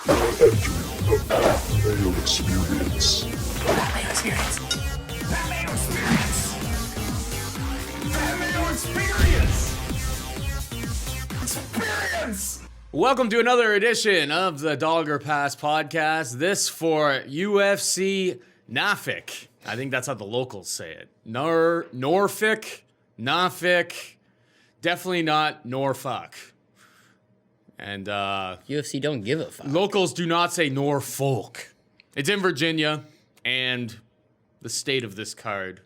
The Mayo Experience. Mayo Experience. Mayo Experience. Mayo Experience. Experience. Welcome to another edition of the Dogger Pass podcast. This for UFC Norfolk. I think that's how the locals say it. Norfolk. Definitely not Norfolk. And UFC don't give a fuck. locals do not say Norfolk. It's in Virginia, and the state of this card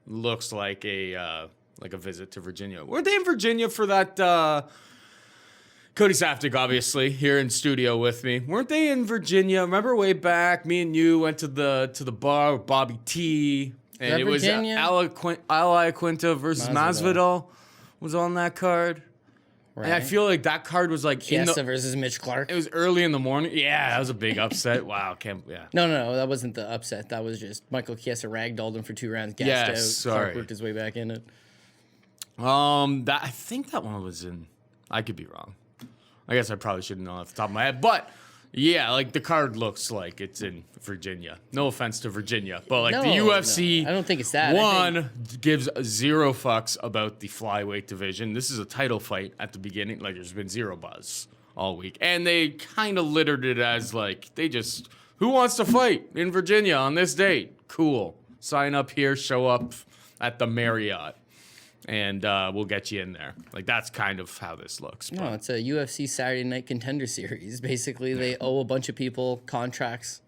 looks like a visit to Virginia. Weren't they in Virginia for that? Cody Saftic, obviously, here in studio with me. Weren't they in Virginia? Remember way back, me and you went to the bar with Bobby T, and it was Alaquinta versus Masvidal was on that card. Right. And I feel like that card was like Chiesa versus Mitch Clark. It was early in the morning. Yeah, that was a big upset. Wow, No, that wasn't the upset. That was just Michael Chiesa ragdolled him for 2 rounds, gassed out. Sorry. Clark worked his way back in it. I think that one was in. I could be wrong. I guess I probably shouldn't know off the top of my head, but yeah, like the card looks like it's in Virginia. No offense to Virginia, but like the UFC, I don't think it's that. One gives zero fucks about the flyweight division. This is a title fight at the beginning. Like there's been zero buzz all week, and they kind of littered it as like who wants to fight in Virginia on this date? Cool, sign up here, show up at the Marriott. And we'll get you in there. Like, that's kind of how this looks. No, it's a UFC Saturday Night Contender Series. Basically, they owe a bunch of people contracts.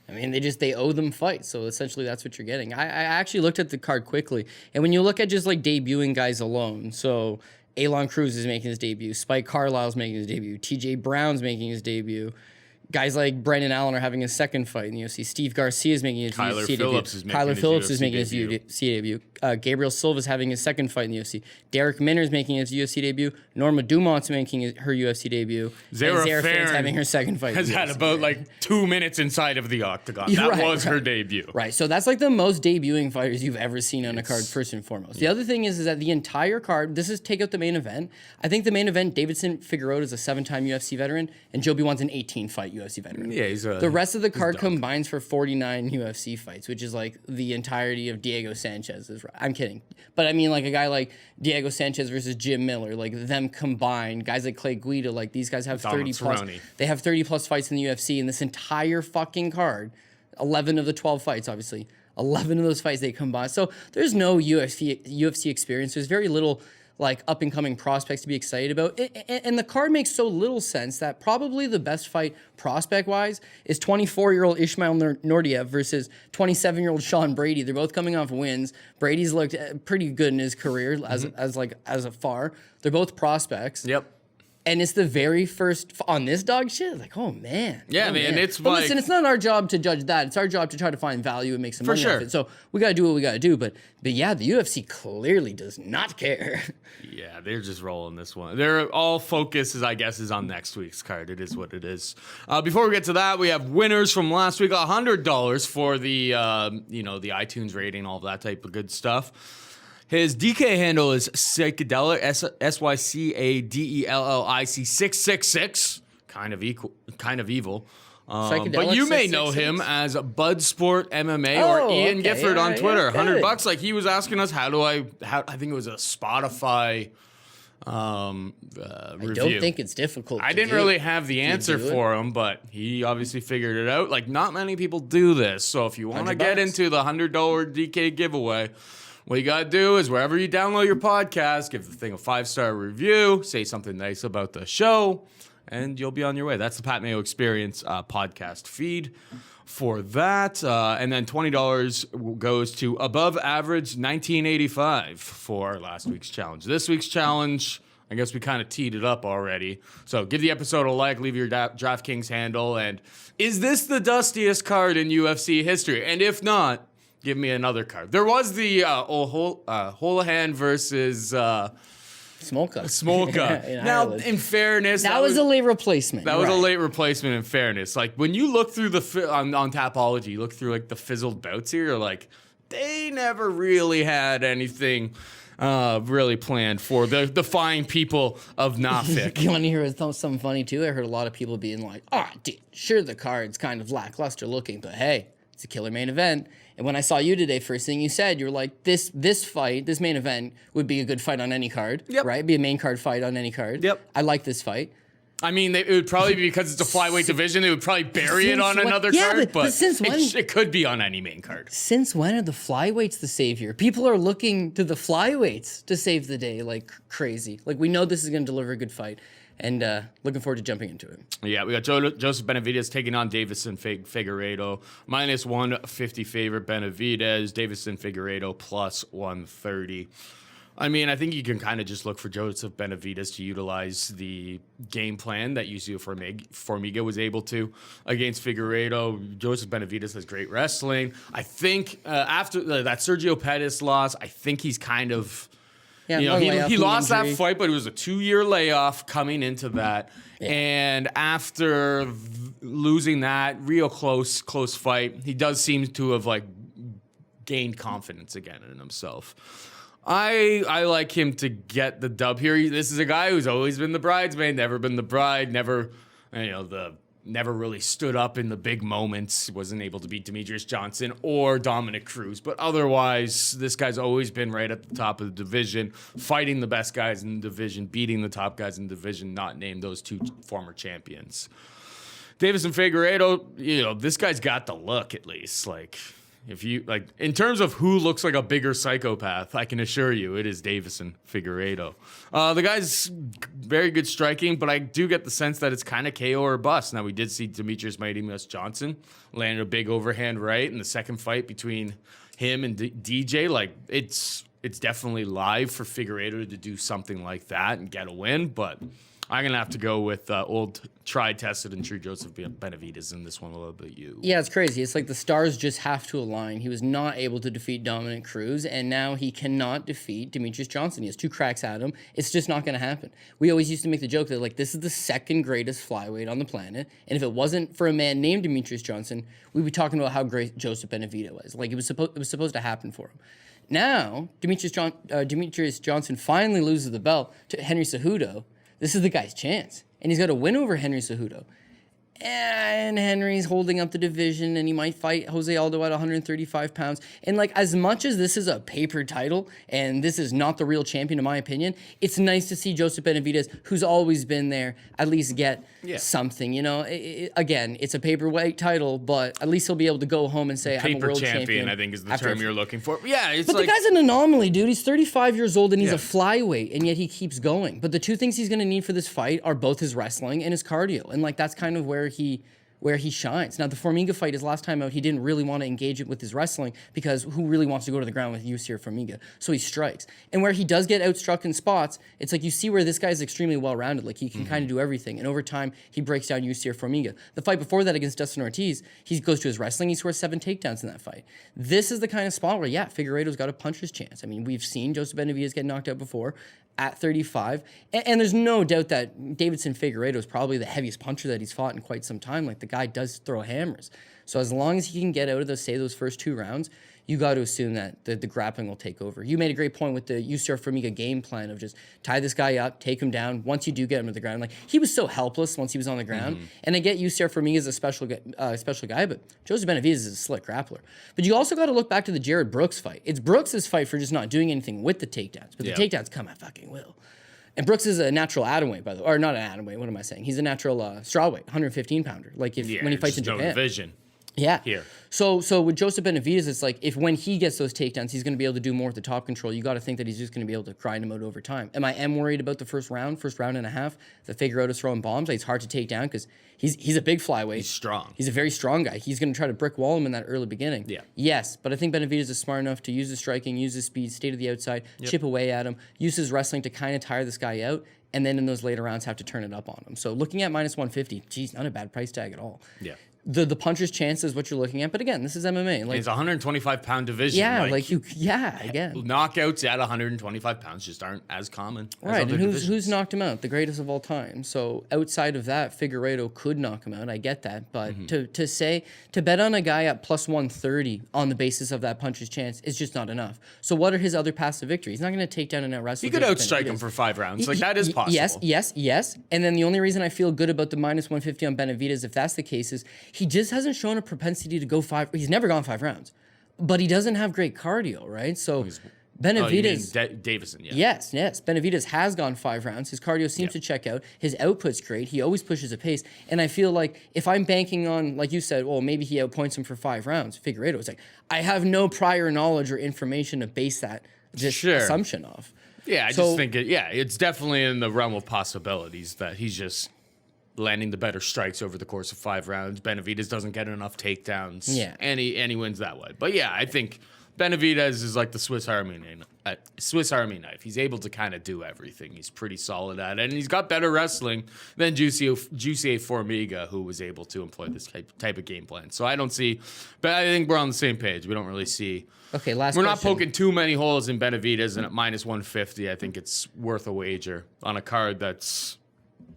I mean, they owe them fights. So, essentially, that's what you're getting. I actually looked at the card quickly. And when you look at just, like, debuting guys alone, so Elon Cruz is making his debut. Spike Carlyle's making his debut. TJ Brown's making his debut. Guys like Brendan Allen are having a second fight in the UFC. Steve Garcia is making his UFC debut. Kyler Phillips is making his UFC debut. Gabriel Silva is having his second fight in the UFC. Derek Minner is making his UFC debut. Norma Dumont's making her UFC debut. Zara Fairn's having her second fight. Has had about like 2 minutes inside of the octagon. That was her debut. Right. So that's like the most debuting fighters you've ever seen on a card, first and foremost. The other thing is that the entire card, this is take out the main event. I think the main event, Davidson Figueiredo is a 7-time UFC veteran, and Joe B. Wan's an 18-fight UFC veteran. Yeah, the rest of the card combines for 49 UFC fights, which is like the entirety of Diego Sanchez's. I'm kidding. But I mean, like a guy like Diego Sanchez versus Jim Miller, like them combined, guys like Clay Guida, like these guys have 30 plus. They have 30 plus fights in the UFC, and this entire fucking card, 11 of the 12 fights, obviously, 11 of those fights they combine. So there's no UFC experience. There's very little like up and coming prospects to be excited about. And the card makes so little sense that probably the best fight prospect wise is 24-year-old Ismail Naurdiev versus 27-year-old Sean Brady. They're both coming off wins. Brady's looked pretty good in his career as a far. They're both prospects. Yep. And it's the very first on this dog shit. Like, oh man. Yeah, man. Man. It's but like, listen, it's not our job to judge that. It's our job to try to find value and make some money off it. So we gotta do what we gotta do. But yeah, the UFC clearly does not care. Yeah, they're just rolling this one. Their all focus is, I guess, is on next week's card. It is what it is. Before we get to that, we have winners from last week. $100 for the the iTunes rating, all of that type of good stuff. His DK handle is Psychedelic, SYCADELLIC 666. Kind of evil. But you may know him as Bud Sport MMA or Ian Gifford on Twitter. $100. Like he was asking us, how I think it was a Spotify review. I don't think it's difficult. I didn't really have the answer for him, but he obviously figured it out. Like not many people do this. So if you want to get into the $100 DK giveaway, what you got to do is wherever you download your podcast, give the thing a 5-star review, say something nice about the show, and you'll be on your way. That's the Pat Mayo Experience podcast feed for that. And then $20 goes to Above Average 1985 for last week's challenge. This week's challenge, I guess we kind of teed it up already. So give the episode a like, leave your DraftKings handle, and is this the dustiest card in UFC history? And if not, give me another card. There was the Holohan versus Smolka. Now, Ireland. in fairness, that was a late replacement. That was a late replacement. In fairness, like when you look through on Tapology, you look through like the fizzled bouts here. You're like, they never really had anything really planned for the fine people of Norfolk. You want to hear something funny too? I heard a lot of people being like, dude, sure, the card's kind of lackluster looking, but hey, it's a killer main event. And when I saw you today, first thing you said, you were like, this main event would be a good fight on any card, right? Be a main card fight on any card. Yep. I like this fight. I mean, it would probably be because it's a flyweight division. They would probably bury it on another card, but since when? It could be on any main card. Since when are the flyweights the savior? People are looking to the flyweights to save the day like crazy. Like, we know this is going to deliver a good fight, and looking forward to jumping into it. Yeah, we got Joseph Benavidez taking on Davison Figueiredo. Minus 150 favorite Benavidez. Davison Figueiredo plus 130. I mean, I think you can kind of just look for Joseph Benavidez to utilize the game plan that Yusuf Formiga was able to against Figueiredo. Joseph Benavidez has great wrestling. I think after that Sergio Pettis loss, I think he's kind of... he lost that fight, but it was a 2-year layoff coming into that. Yeah. And after losing that real close fight, he does seem to have gained confidence again in himself. I like him to get the dub here. This is a guy who's always been the bridesmaid, never been the bride, never really stood up in the big moments, wasn't able to beat Demetrius Johnson or Dominic Cruz. But otherwise, this guy's always been right at the top of the division, fighting the best guys in the division, beating the top guys in the division, not named those two former champions. Davison Figueiredo, this guy's got the look at least. If you in terms of who looks like a bigger psychopath, I can assure you it is Davison Figueiredo. The guy's very good striking, but I do get the sense that it's kind of KO or bust. Now, we did see Demetrius Mighty Mouse Johnson landed a big overhand right in the second fight between him and DJ. It's definitely live for Figueiredo to do something like that and get a win, but I'm going to have to go with old, tried, tested, and true Joseph Benavidez in this one. A little bit you. Yeah, it's crazy. It's like the stars just have to align. He was not able to defeat Dominic Cruz, and now he cannot defeat Demetrius Johnson. He has 2 cracks at him. It's just not going to happen. We always used to make the joke that, this is the second greatest flyweight on the planet, and if it wasn't for a man named Demetrius Johnson, we'd be talking about how great Joseph Benavidez was. It was supposed to happen for him. Now, Demetrius Johnson finally loses the belt to Henry Cejudo. This is the guy's chance. And he's got a win over Henry Cejudo. And Henry's holding up the division, and he might fight Jose Aldo at 135 pounds. And as much as this is a paper title, and this is not the real champion in my opinion, it's nice to see Joseph Benavidez, who's always been there, at least get something. Again, it's a paperweight title, but at least he'll be able to go home and say, I'm a world champion. I think is the term you're looking for. Yeah, the guy's an anomaly, dude. He's 35 years old, and he's a flyweight, and yet he keeps going. But the 2 things he's going to need for this fight are both his wrestling and his cardio. And that's kind of where he shines. Now, the Formiga fight, his last time out, he didn't really want to engage it with his wrestling because who really wants to go to the ground with Yusir Formiga? So he strikes. And where he does get outstruck in spots, it's you see where this guy's extremely well-rounded. He can kind of do everything. And over time, he breaks down Yusir Formiga. The fight before that against Dustin Ortiz, he goes to his wrestling. He scores 7 takedowns in that fight. This is the kind of spot where, Figueiredo's got a puncher's chance. I mean, we've seen Joseph Benavidez get knocked out before at 35. And there's no doubt that Davison Figueiredo is probably the heaviest puncher that he's fought in quite some time. The guy does throw hammers. So as long as he can get out of those first 2 rounds, you got to assume that the grappling will take over. You made a great point with the Yusir Formiga game plan of just tie this guy up, take him down. Once you do get him to the ground, he was so helpless once he was on the ground. And I get Yusir Formiga as a special guy, but Joseph Benavidez is a slick grappler. But you also got to look back to the Jared Brooks fight. It's Brooks' fight for just not doing anything with the takedowns, but the takedowns come at fucking will. And Brooks is a natural atomweight, by the way, or not an atomweight. What am I saying? He's a natural strawweight, 115 pounder. When he fights in Japan. No division. Yeah. Here. So with Joseph Benavidez, it's if when he gets those takedowns, he's going to be able to do more with the top control. You got to think that he's just going to be able to grind him out over time. Am I worried about the first round and a half? The Figueiredo's throwing bombs. It's hard to take down because he's a big flyweight. He's strong. He's a very strong guy. He's going to try to brick wall him in that early beginning. Yeah. Yes, but I think Benavidez is smart enough to use his striking, use his speed, stay to the outside, chip away at him, use his wrestling to kind of tire this guy out, and then in those later rounds have to turn it up on him. So looking at minus 150, geez, not a bad price tag at all. Yeah. the puncher's chance is what you're looking at. But again, this is MMA. Like, It's a 125-pound division. yeah, again. Knockouts at 125 pounds just aren't as common. Right, as and other who's knocked him out? The greatest of all time. So outside of that, Figueiredo could knock him out. I get that, but to bet on a guy at plus 130 on the basis of that puncher's chance is just not enough. So what are his other paths to victory? He's not going to take down and out wrestle. He could outstrike him for 5 rounds. Like, that is possible. Yes. And then the only reason I feel good about the minus 150 on Benavidez, if that's the case, is he just hasn't shown a propensity to go 5. He's never gone 5 rounds, but he doesn't have great cardio, right? So Benavidez, Davison, yeah. Yes. Benavidez has gone 5 rounds. His cardio seems to check out. His output's great. He always pushes a pace. And I feel like if I'm banking on, like you said, well, maybe he outpoints him for 5 rounds, Figueiredo is like, I have no prior knowledge or information to base that assumption off. Yeah, I just think it's definitely in the realm of possibilities that he's just landing the better strikes over the course of 5 rounds. Benavidez doesn't get enough takedowns. Yeah. And he wins that way. But yeah, I think Benavidez is like the Swiss Army knife. He's able to kind of do everything. He's pretty solid at it. And he's got better wrestling than Juicy Formiga, who was able to employ this type of game plan. So I don't see, but I think we're on the same page. We don't really see. Okay, last We're question. not poking too many holes in Benavidez, and at minus 150, I think it's worth a wager on a card that's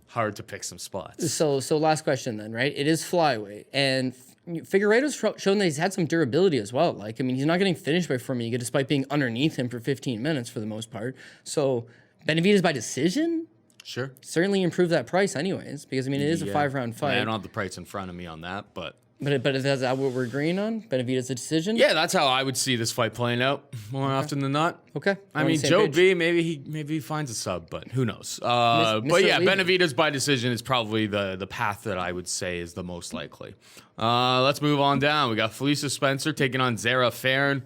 hard to pick some spots. So last question then, right? It is flyweight, and Figueiredo's shown that he's had some durability as well. Like, I mean, he's not getting finished by Formiga despite being underneath him for 15 minutes for the most part. So Benavidez by decision? Sure. Certainly improve that price anyways, because, I mean, it is a 5-round fight. I don't have the price in front of me on that, but is that what we're agreeing on? Benavidez a decision? yeah, that's how I would see this fight playing out more often than not. Okay. I mean, Joe B, maybe he finds a sub, but who knows? But yeah, Benavidez by decision is probably the path that I would say is the most likely. Let's move on down. We got Felicia Spencer taking on Zara Fairn.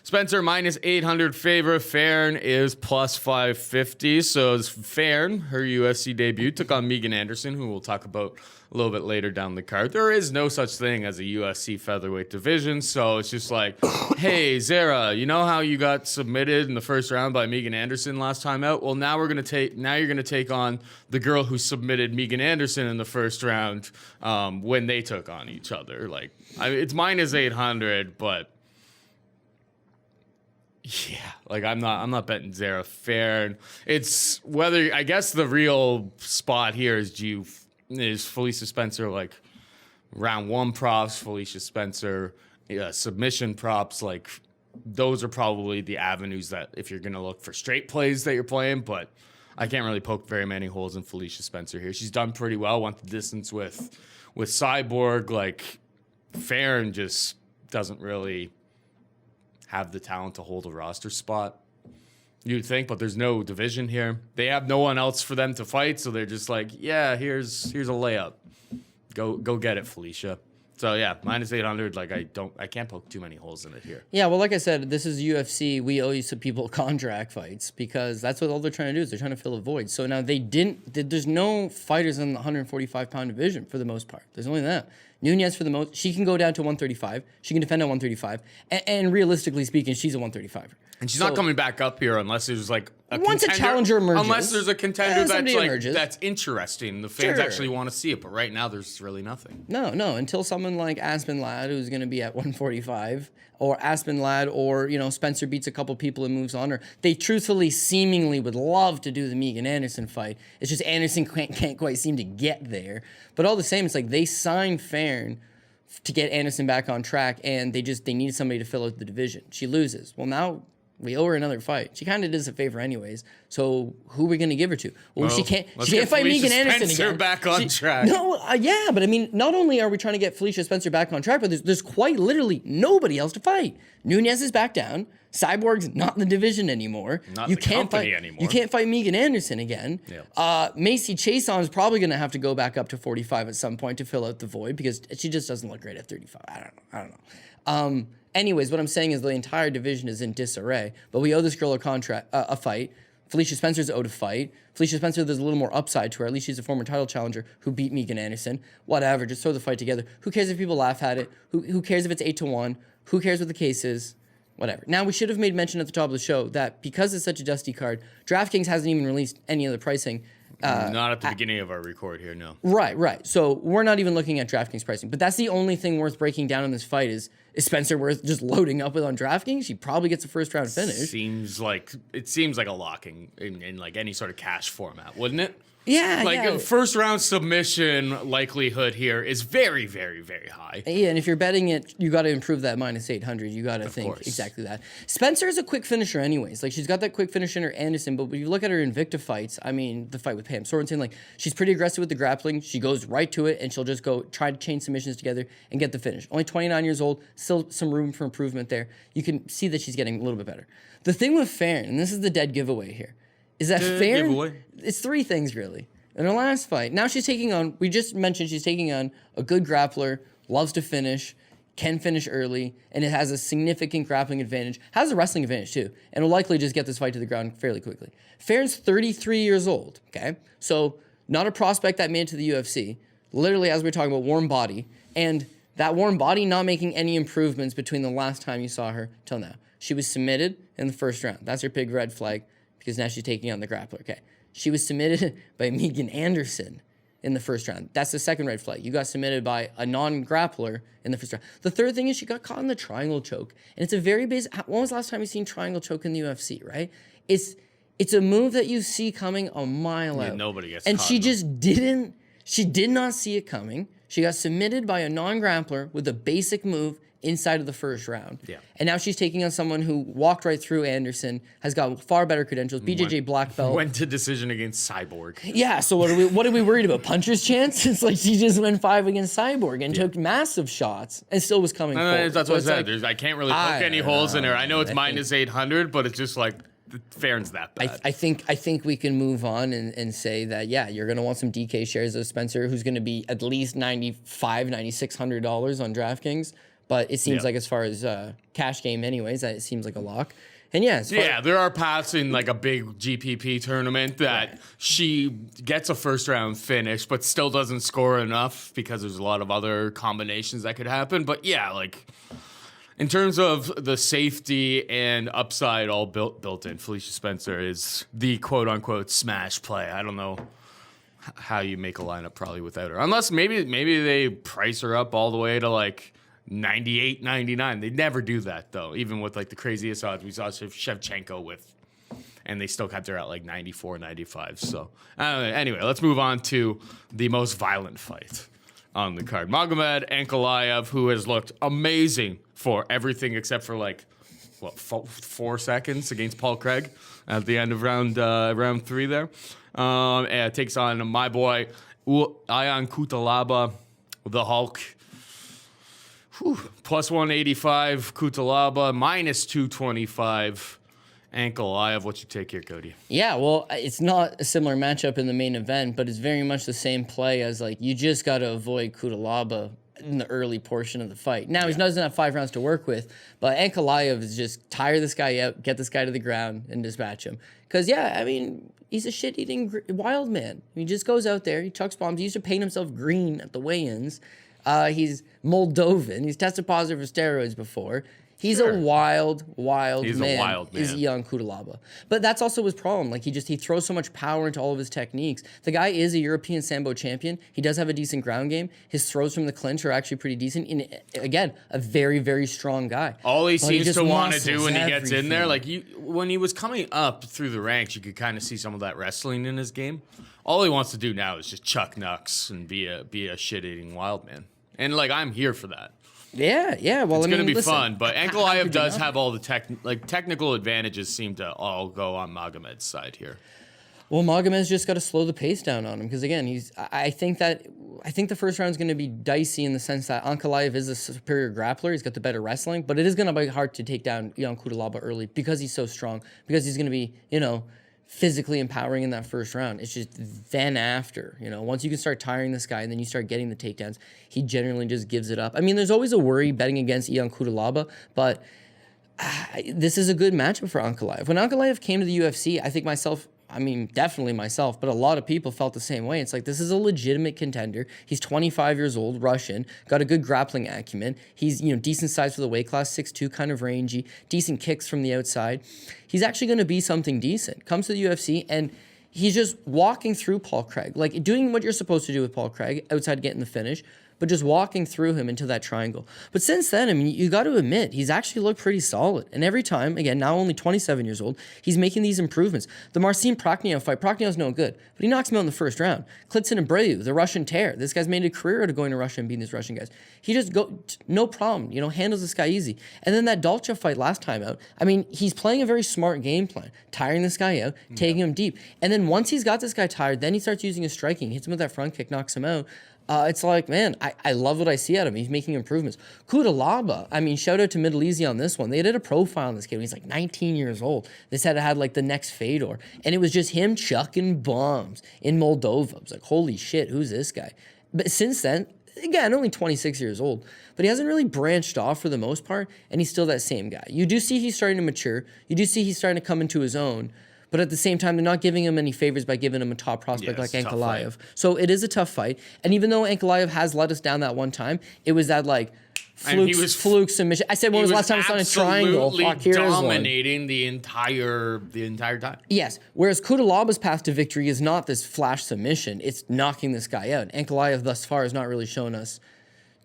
Spencer minus 800 favorite. Fairn is plus 550. So Fairn, her UFC debut, took on Megan Anderson, who we'll talk about a little bit later down the card. There is no such thing as a UFC featherweight division, so it's just like, hey, Zara, you know how you got submitted in the first round by Megan Anderson last time out? Well, now you're gonna take on the girl who submitted Megan Anderson in the first round when they took on each other. Like, it's minus 800, but yeah, like I'm not betting Zara Fairn. It's whether, I guess the real spot here is Felicia Spencer, like round 1 props, Felicia Spencer submission props. Like, those are probably the avenues that if you're gonna look for straight plays that you're playing. But I can't really poke very many holes in Felicia Spencer here. She's done pretty well, went the distance with Cyborg. Like, Fairn just doesn't really have the talent to hold a roster spot, you'd think, but there's no division here. They have no one else for them to fight, so they're just like, yeah, here's a layup. Go get it, Felicia. So yeah, minus 800. Like, I can't poke too many holes in it here. Yeah, well, like I said, this is UFC. We owe you some people contract fights because that's what all they're trying to do is they're trying to fill a void. So now there's no fighters in the 145-pound division for the most part. There's only that. Nunes for the most. She can go down to 135. She can defend at 135. And realistically speaking, she's a 135er. And she's not coming back up here unless there's like once a challenger emerges. Unless there's a contender that's interesting. The fans Sure. actually want to see it, but right now there's really nothing. No, until someone like Aspen Ladd, who's going to be at 145, or Aspen Ladd, or Spencer beats a couple people and moves on, or they truthfully, seemingly would love to do the Megan Anderson fight. It's just Anderson can't quite seem to get there. But all the same, it's like they signed Fairn to get Anderson back on track, and they needed somebody to fill out the division. She loses. Well, now we owe her another fight. She kind of does a favor anyways. So who are we going to give her to? Well, she can't fight Megan Anderson again. Back on track. No, yeah, but I mean, not only are we trying to get Felicia Spencer back on track, but there's quite literally nobody else to fight. Nunes is back down. Cyborg's not in the division anymore. Not in the company anymore. You can't fight Megan Anderson again. Yeah. Macy Chason is probably going to have to go back up to 45 at some point to fill out the void because she just doesn't look great at 35. I don't know. Anyways, what I'm saying is the entire division is in disarray, but we owe this girl a fight. Felicia Spencer's owed a fight. Felicia Spencer, there's a little more upside to her. At least she's a former title challenger who beat Megan Anderson. Whatever, just throw the fight together. Who cares if people laugh at it? Who cares if it's 8-1? Who cares what the case is? Whatever. Now, we should have made mention at the top of the show that because it's such a dusty card, DraftKings hasn't even released any of the pricing. Not at the beginning of our record here, no. Right. So we're not even looking at DraftKings pricing, but that's the only thing worth breaking down in this fight is Spencer worth just loading up with on DraftKings? She probably gets a first round finish. It seems like a locking in like any sort of cash format, wouldn't it? Yeah, a first round submission likelihood here is very, very, very high. Yeah, and if you're betting it, you got to improve that minus 800. You got to think course. exactly that. Spencer is a quick finisher, anyways. Like she's got that quick finish in her Anderson, but when you look at her Invicta fights, I mean, the fight with Pam Sorensen, like she's pretty aggressive with the grappling. She goes right to it, and she'll just go try to chain submissions together and get the finish. Only 29 years old, still some room for improvement there. You can see that she's getting a little bit better. The thing with Fairn, and this is the dead giveaway here, is that Fairn, it's three things really. In her last fight, now she's taking on, we just mentioned she's taking on a good grappler, loves to finish, can finish early, and it has a significant grappling advantage, has a wrestling advantage too, and will likely just get this fight to the ground fairly quickly. Fairn's 33 years old, okay? So not a prospect that made it to the UFC, literally as we were talking about, warm body, and that warm body not making any improvements between the last time you saw her till now. She was submitted in the first round. That's her big red flag, because now she's taking on the grappler, okay? She was submitted by Megan Anderson in the first round. That's the second red flag. You got submitted by a non-grappler in the first round. The third thing is she got caught in the triangle choke. And it's a very basic... When was the last time you seen triangle choke in the UFC, right? It's a move that you see coming a mile out. Nobody gets and caught. she just didn't... She did not see it coming. She got submitted by a non-grappler with a basic move inside of the first round. Yeah. And now she's taking on someone who walked right through Anderson, has got far better credentials, BJJ black belt. Went to decision against Cyborg. Yeah, so what are we worried about? Puncher's chance? It's like she just went 5 against Cyborg and took massive shots and still was coming forward. That's what I said. I can't really poke any holes in her. I know it's minus 800, but it's just like Fairn's that bad. I think we can move on and say that, yeah, you're going to want some DK shares of Spencer, who's going to be at least $9,500, $9,600 on DraftKings. But it seems like as far as cash game anyways, that it seems like a lock. And there are paths in like a big GPP tournament that she gets a first round finish, but still doesn't score enough because there's a lot of other combinations that could happen. But yeah, like in terms of the safety and upside all built in, Felicia Spencer is the quote unquote smash play. I don't know how you make a lineup probably without her, unless maybe they price her up all the way to like 98, 99. They never do that though. Even with like the craziest odds we saw Shevchenko with, and they still kept her at like 94, 95. So anyway, let's move on to the most violent fight on the card. Magomed Ankalaev, who has looked amazing for everything except for like 4 seconds against Paul Craig at the end of round 3 there. And takes on my boy Ion Cutelaba, the Hulk. Plus 185, Cutelaba, minus 225, Ankalaev. What you take here, Cody? Yeah, well, it's not a similar matchup in the main event, but it's very much the same play as like you just got to avoid Cutelaba in the early portion of the fight. Now, he doesn't have 5 rounds to work with, but Ankalaev is just tire this guy out, get this guy to the ground, and dispatch him. Because, yeah, I mean, he's a shit-eating wild man. He just goes out there, he chucks bombs. He used to paint himself green at the weigh-ins. He's Moldovan. He's tested positive for steroids before. He's a wild man. He's a wild man. Is Ion Cutelaba. But that's also his problem. Like he throws so much power into all of his techniques. The guy is a European Sambo champion. He does have a decent ground game. His throws from the clinch are actually pretty decent. And again, a very, very strong guy. All he seems to want to do when he gets in there, like when he was coming up through the ranks, you could kind of see some of that wrestling in his game. All he wants to do now is just chuck knucks and be a shit-eating wild man. And like I'm here for that. Yeah. Well, it's going to be fun, but Ankalaev does have all the technical advantages. Seem to all go on Magomed's side here. Well, Magomed's just got to slow the pace down on him because again, I think the first round is going to be dicey in the sense that Ankalaev is a superior grappler. He's got the better wrestling, but it is going to be hard to take down Ion Cutelaba early because he's so strong. Because he's going to be physically empowering in that first round. It's just then after, once you can start tiring this guy and then you start getting the takedowns, he generally just gives it up. I mean, there's always a worry betting against Ion Cutelaba, but this is a good matchup for Ankalaev. When Ankalaev came to the UFC, definitely myself, but a lot of people felt the same way. It's like, this is a legitimate contender. He's 25 years old, Russian, got a good grappling acumen. He's, decent size for the weight class, 6'2", kind of rangy, decent kicks from the outside. He's actually going to be something decent. Comes to the UFC, and he's just walking through Paul Craig, like doing what you're supposed to do with Paul Craig outside getting the finish, but just walking through him into that triangle. But since then, I mean, you got to admit, he's actually looked pretty solid. And every time, again, now only 27 years old, he's making these improvements. The Marcin Prokhnov fight, Prokhnev's no good, but he knocks him out in the first round. Klidson and Brady, the Russian tear. This guy's made a career out of going to Russia and beating these Russian guys. He just no problem, handles this guy easy. And then that Dalcha fight last time out, I mean, he's playing a very smart game plan, tiring this guy out, taking him deep. And then once he's got this guy tired, then he starts using his striking, hits him with that front kick, knocks him out. It's like, man, I love what I see out of him. He's making improvements. Cutelaba, I mean, shout out to Middle Easy on this one. They did a profile on this kid when he's like 19 years old. They said it had like the next Fedor. And it was just him chucking bombs in Moldova. I was like, holy shit, who's this guy? But since then, again, only 26 years old, but he hasn't really branched off for the most part, and he's still that same guy. You do see he's starting to mature. You do see he's starting to come into his own. But at the same time, they're not giving him any favors by giving him a top prospect like Ankalaev. So it is a tough fight. And even though Ankalaev has let us down that one time, it was that like fluke submission. I said, when was the last time I saw a triangle? Absolutely dominating the entire time. Yes. Whereas Cutelaba's path to victory is not this flash submission. It's knocking this guy out. Ankalaev thus far has not really shown us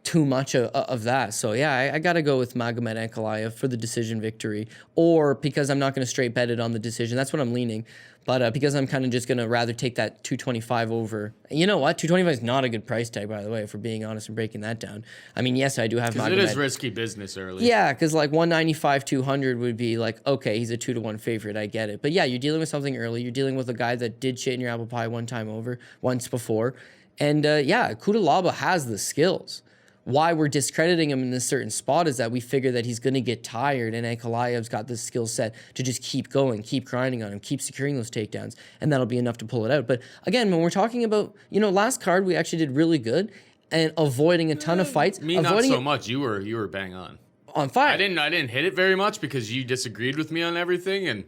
too much of that. So yeah, I got to go with Magomed Ankalaev for the decision victory, or because I'm not going to straight bet it on the decision. That's what I'm leaning. But because I'm kind of just going to rather take that 225 over. You know what? 225 is not a good price tag, by the way, if we're being honest and breaking that down. I mean, yes, I do have Magomed. It is risky business early. Yeah, because like 195, 200 would be like, okay, he's a 2-1 favorite. I get it. But yeah, you're dealing with something early. You're dealing with a guy that did shit in your apple pie once before. And yeah, Cutelaba has the skills. Why we're discrediting him in this certain spot is that we figure that he's going to get tired, and Ankalaev's got this skill set to just keep going, keep grinding on him, keep securing those takedowns, and that'll be enough to pull it out. But again, when we're talking about, last card we actually did really good and avoiding a ton of fights. Not so much. You were bang on. On fire. I didn't hit it very much because you disagreed with me on everything, and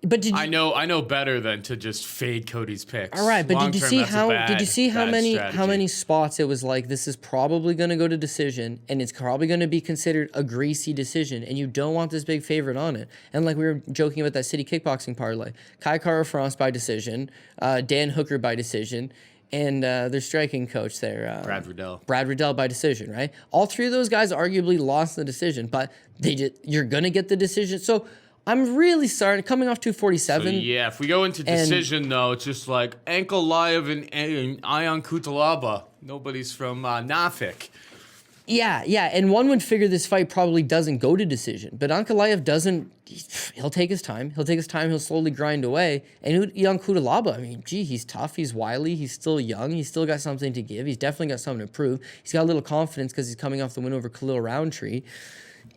but did you, I know better than to just fade Cody's picks. All right, but did you see how many spots it was like, this is probably going to go to decision, and it's probably going to be considered a greasy decision, and you don't want this big favorite on it. And like we were joking about that City Kickboxing parlay, Kai Kara-France by decision, Dan Hooker by decision, and their striking coach there, Brad Riddell. Brad Riddell by decision, right? All three of those guys arguably lost the decision, but you're going to get the decision. So I'm really starting, coming off 247. So yeah, if we go into decision, though, it's just like Ankalaev and Ion Cutelaba. Nobody's from Norfolk. Yeah, and one would figure this fight probably doesn't go to decision, but Ankalaev doesn't. He'll take his time. He'll slowly grind away. And young Cutelaba, I mean, he's tough. He's wily. He's still young. He's still got something to give. He's definitely got something to prove. He's got a little confidence because he's coming off the win over Khalil Roundtree.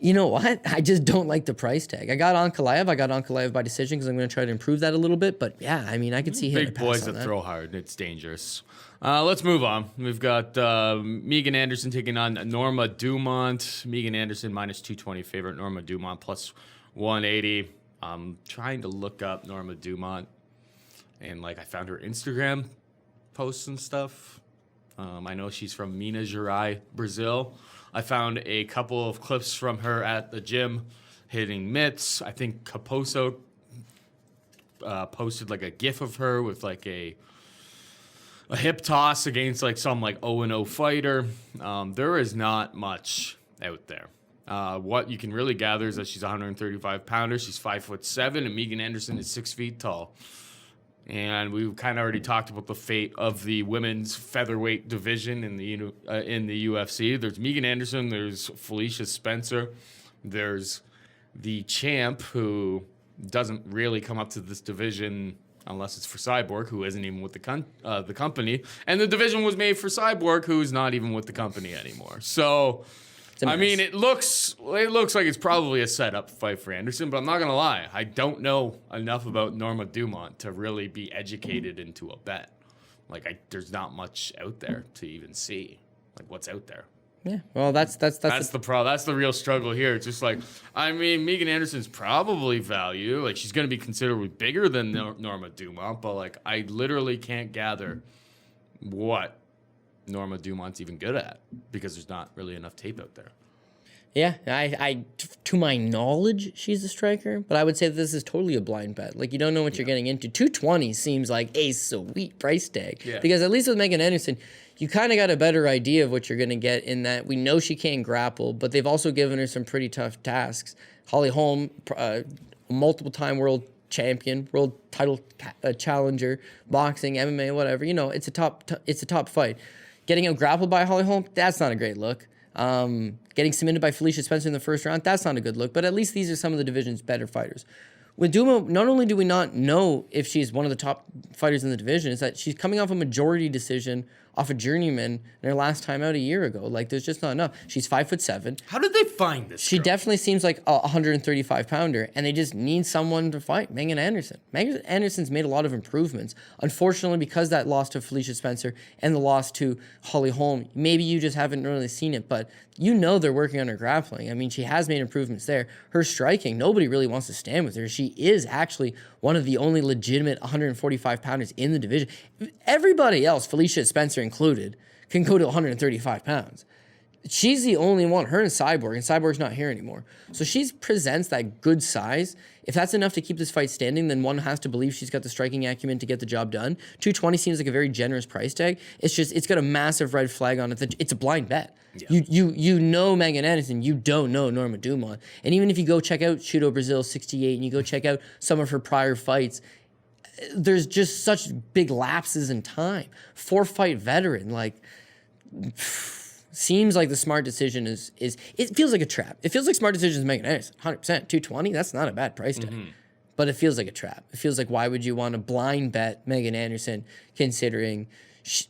You know what? I just don't like the price tag. I got Ankalaev by decision because I'm going to try to improve that a little bit. But yeah, I mean, I could see him. Big boys that throw hard. It's dangerous. Let's move on. We've got Megan Anderson taking on Norma Dumont. Megan Anderson minus 220 favorite. Norma Dumont plus 180. I'm trying to look up Norma Dumont, and I found her Instagram posts and stuff. I know she's from Minas Gerais, Brazil. I found a couple of clips from her at the gym hitting mitts. I think Caposo posted a GIF of her with a hip toss against some 0-0 fighter. There is not much out there. What you can really gather is that she's a 135 pounder. She's 5'7", and Megan Anderson is 6 feet tall. And we've kind of already talked about the fate of the women's featherweight division in the UFC. There's Megan Anderson. There's Felicia Spencer. There's the champ, who doesn't really come up to this division unless it's for Cyborg, who isn't even with the company. And the division was made for Cyborg, who's not even with the company anymore. So, I mean, it looks like it's probably a setup fight for Anderson, but I'm not gonna lie, I don't know enough about Norma Dumont to really be educated into a bet. There's not much out there to even see. What's out there? Yeah, well, that's the real struggle here. It's just I mean, Megan Anderson's probably value. She's gonna be considerably bigger than Norma Dumont, but I literally can't gather what Norma Dumont's even good at because there's not really enough tape out there. Yeah, to my knowledge, she's a striker, but I would say that this is totally a blind bet. Like, you don't know what you're getting into. 220 seems like a sweet price tag. Yeah. Because at least with Megan Anderson, you kind of got a better idea of what you're going to get in that we know she can't grapple, but they've also given her some pretty tough tasks. Holly Holm, multiple-time world champion, world title challenger, boxing, MMA, whatever. You know, it's a top fight. Getting out grappled by Holly Holm, that's not a great look. Getting submitted by Felicia Spencer in the first round, that's not a good look. But at least these are some of the division's better fighters. With Dumont, not only do we not know if she's one of the top fighters in the division, is that she's coming off a majority decision off a journeyman in her last time out a year ago. Like, there's just not enough. She's 5'7". How did they find this She girl? definitely seems like a 135-pounder, and they just need someone to fight. Megan Anderson. Megan Anderson's made a lot of improvements. Unfortunately, because that loss to Felicia Spencer and the loss to Holly Holm, maybe you just haven't really seen it, but you know they're working on her grappling. I mean, she has made improvements there. Her striking, nobody really wants to stand with her. She is actually one of the only legitimate 145-pounders in the division. Everybody else, Felicia Spencer included, can go to 135 pounds. She's the only one, her and Cyborg's not here anymore. So she presents that good size. If that's enough to keep this fight standing, then one has to believe she's got the striking acumen to get the job done. 220 seems like a very generous price tag. It's just, it's got a massive red flag on it. It's a blind bet. Yeah. You know Megan Anderson, you don't know Norma Dumont. And even if you go check out Shudo Brazil 68 and you go check out some of her prior fights, there's just such big lapses in time. 4-fight veteran, like, seems like the smart decision is it feels like a trap. It feels like smart decisions Megan Anderson, 100%. 220, that's not a bad price tag. Mm-hmm. But it feels like a trap. It feels like, why would you want to blind bet Megan Anderson, considering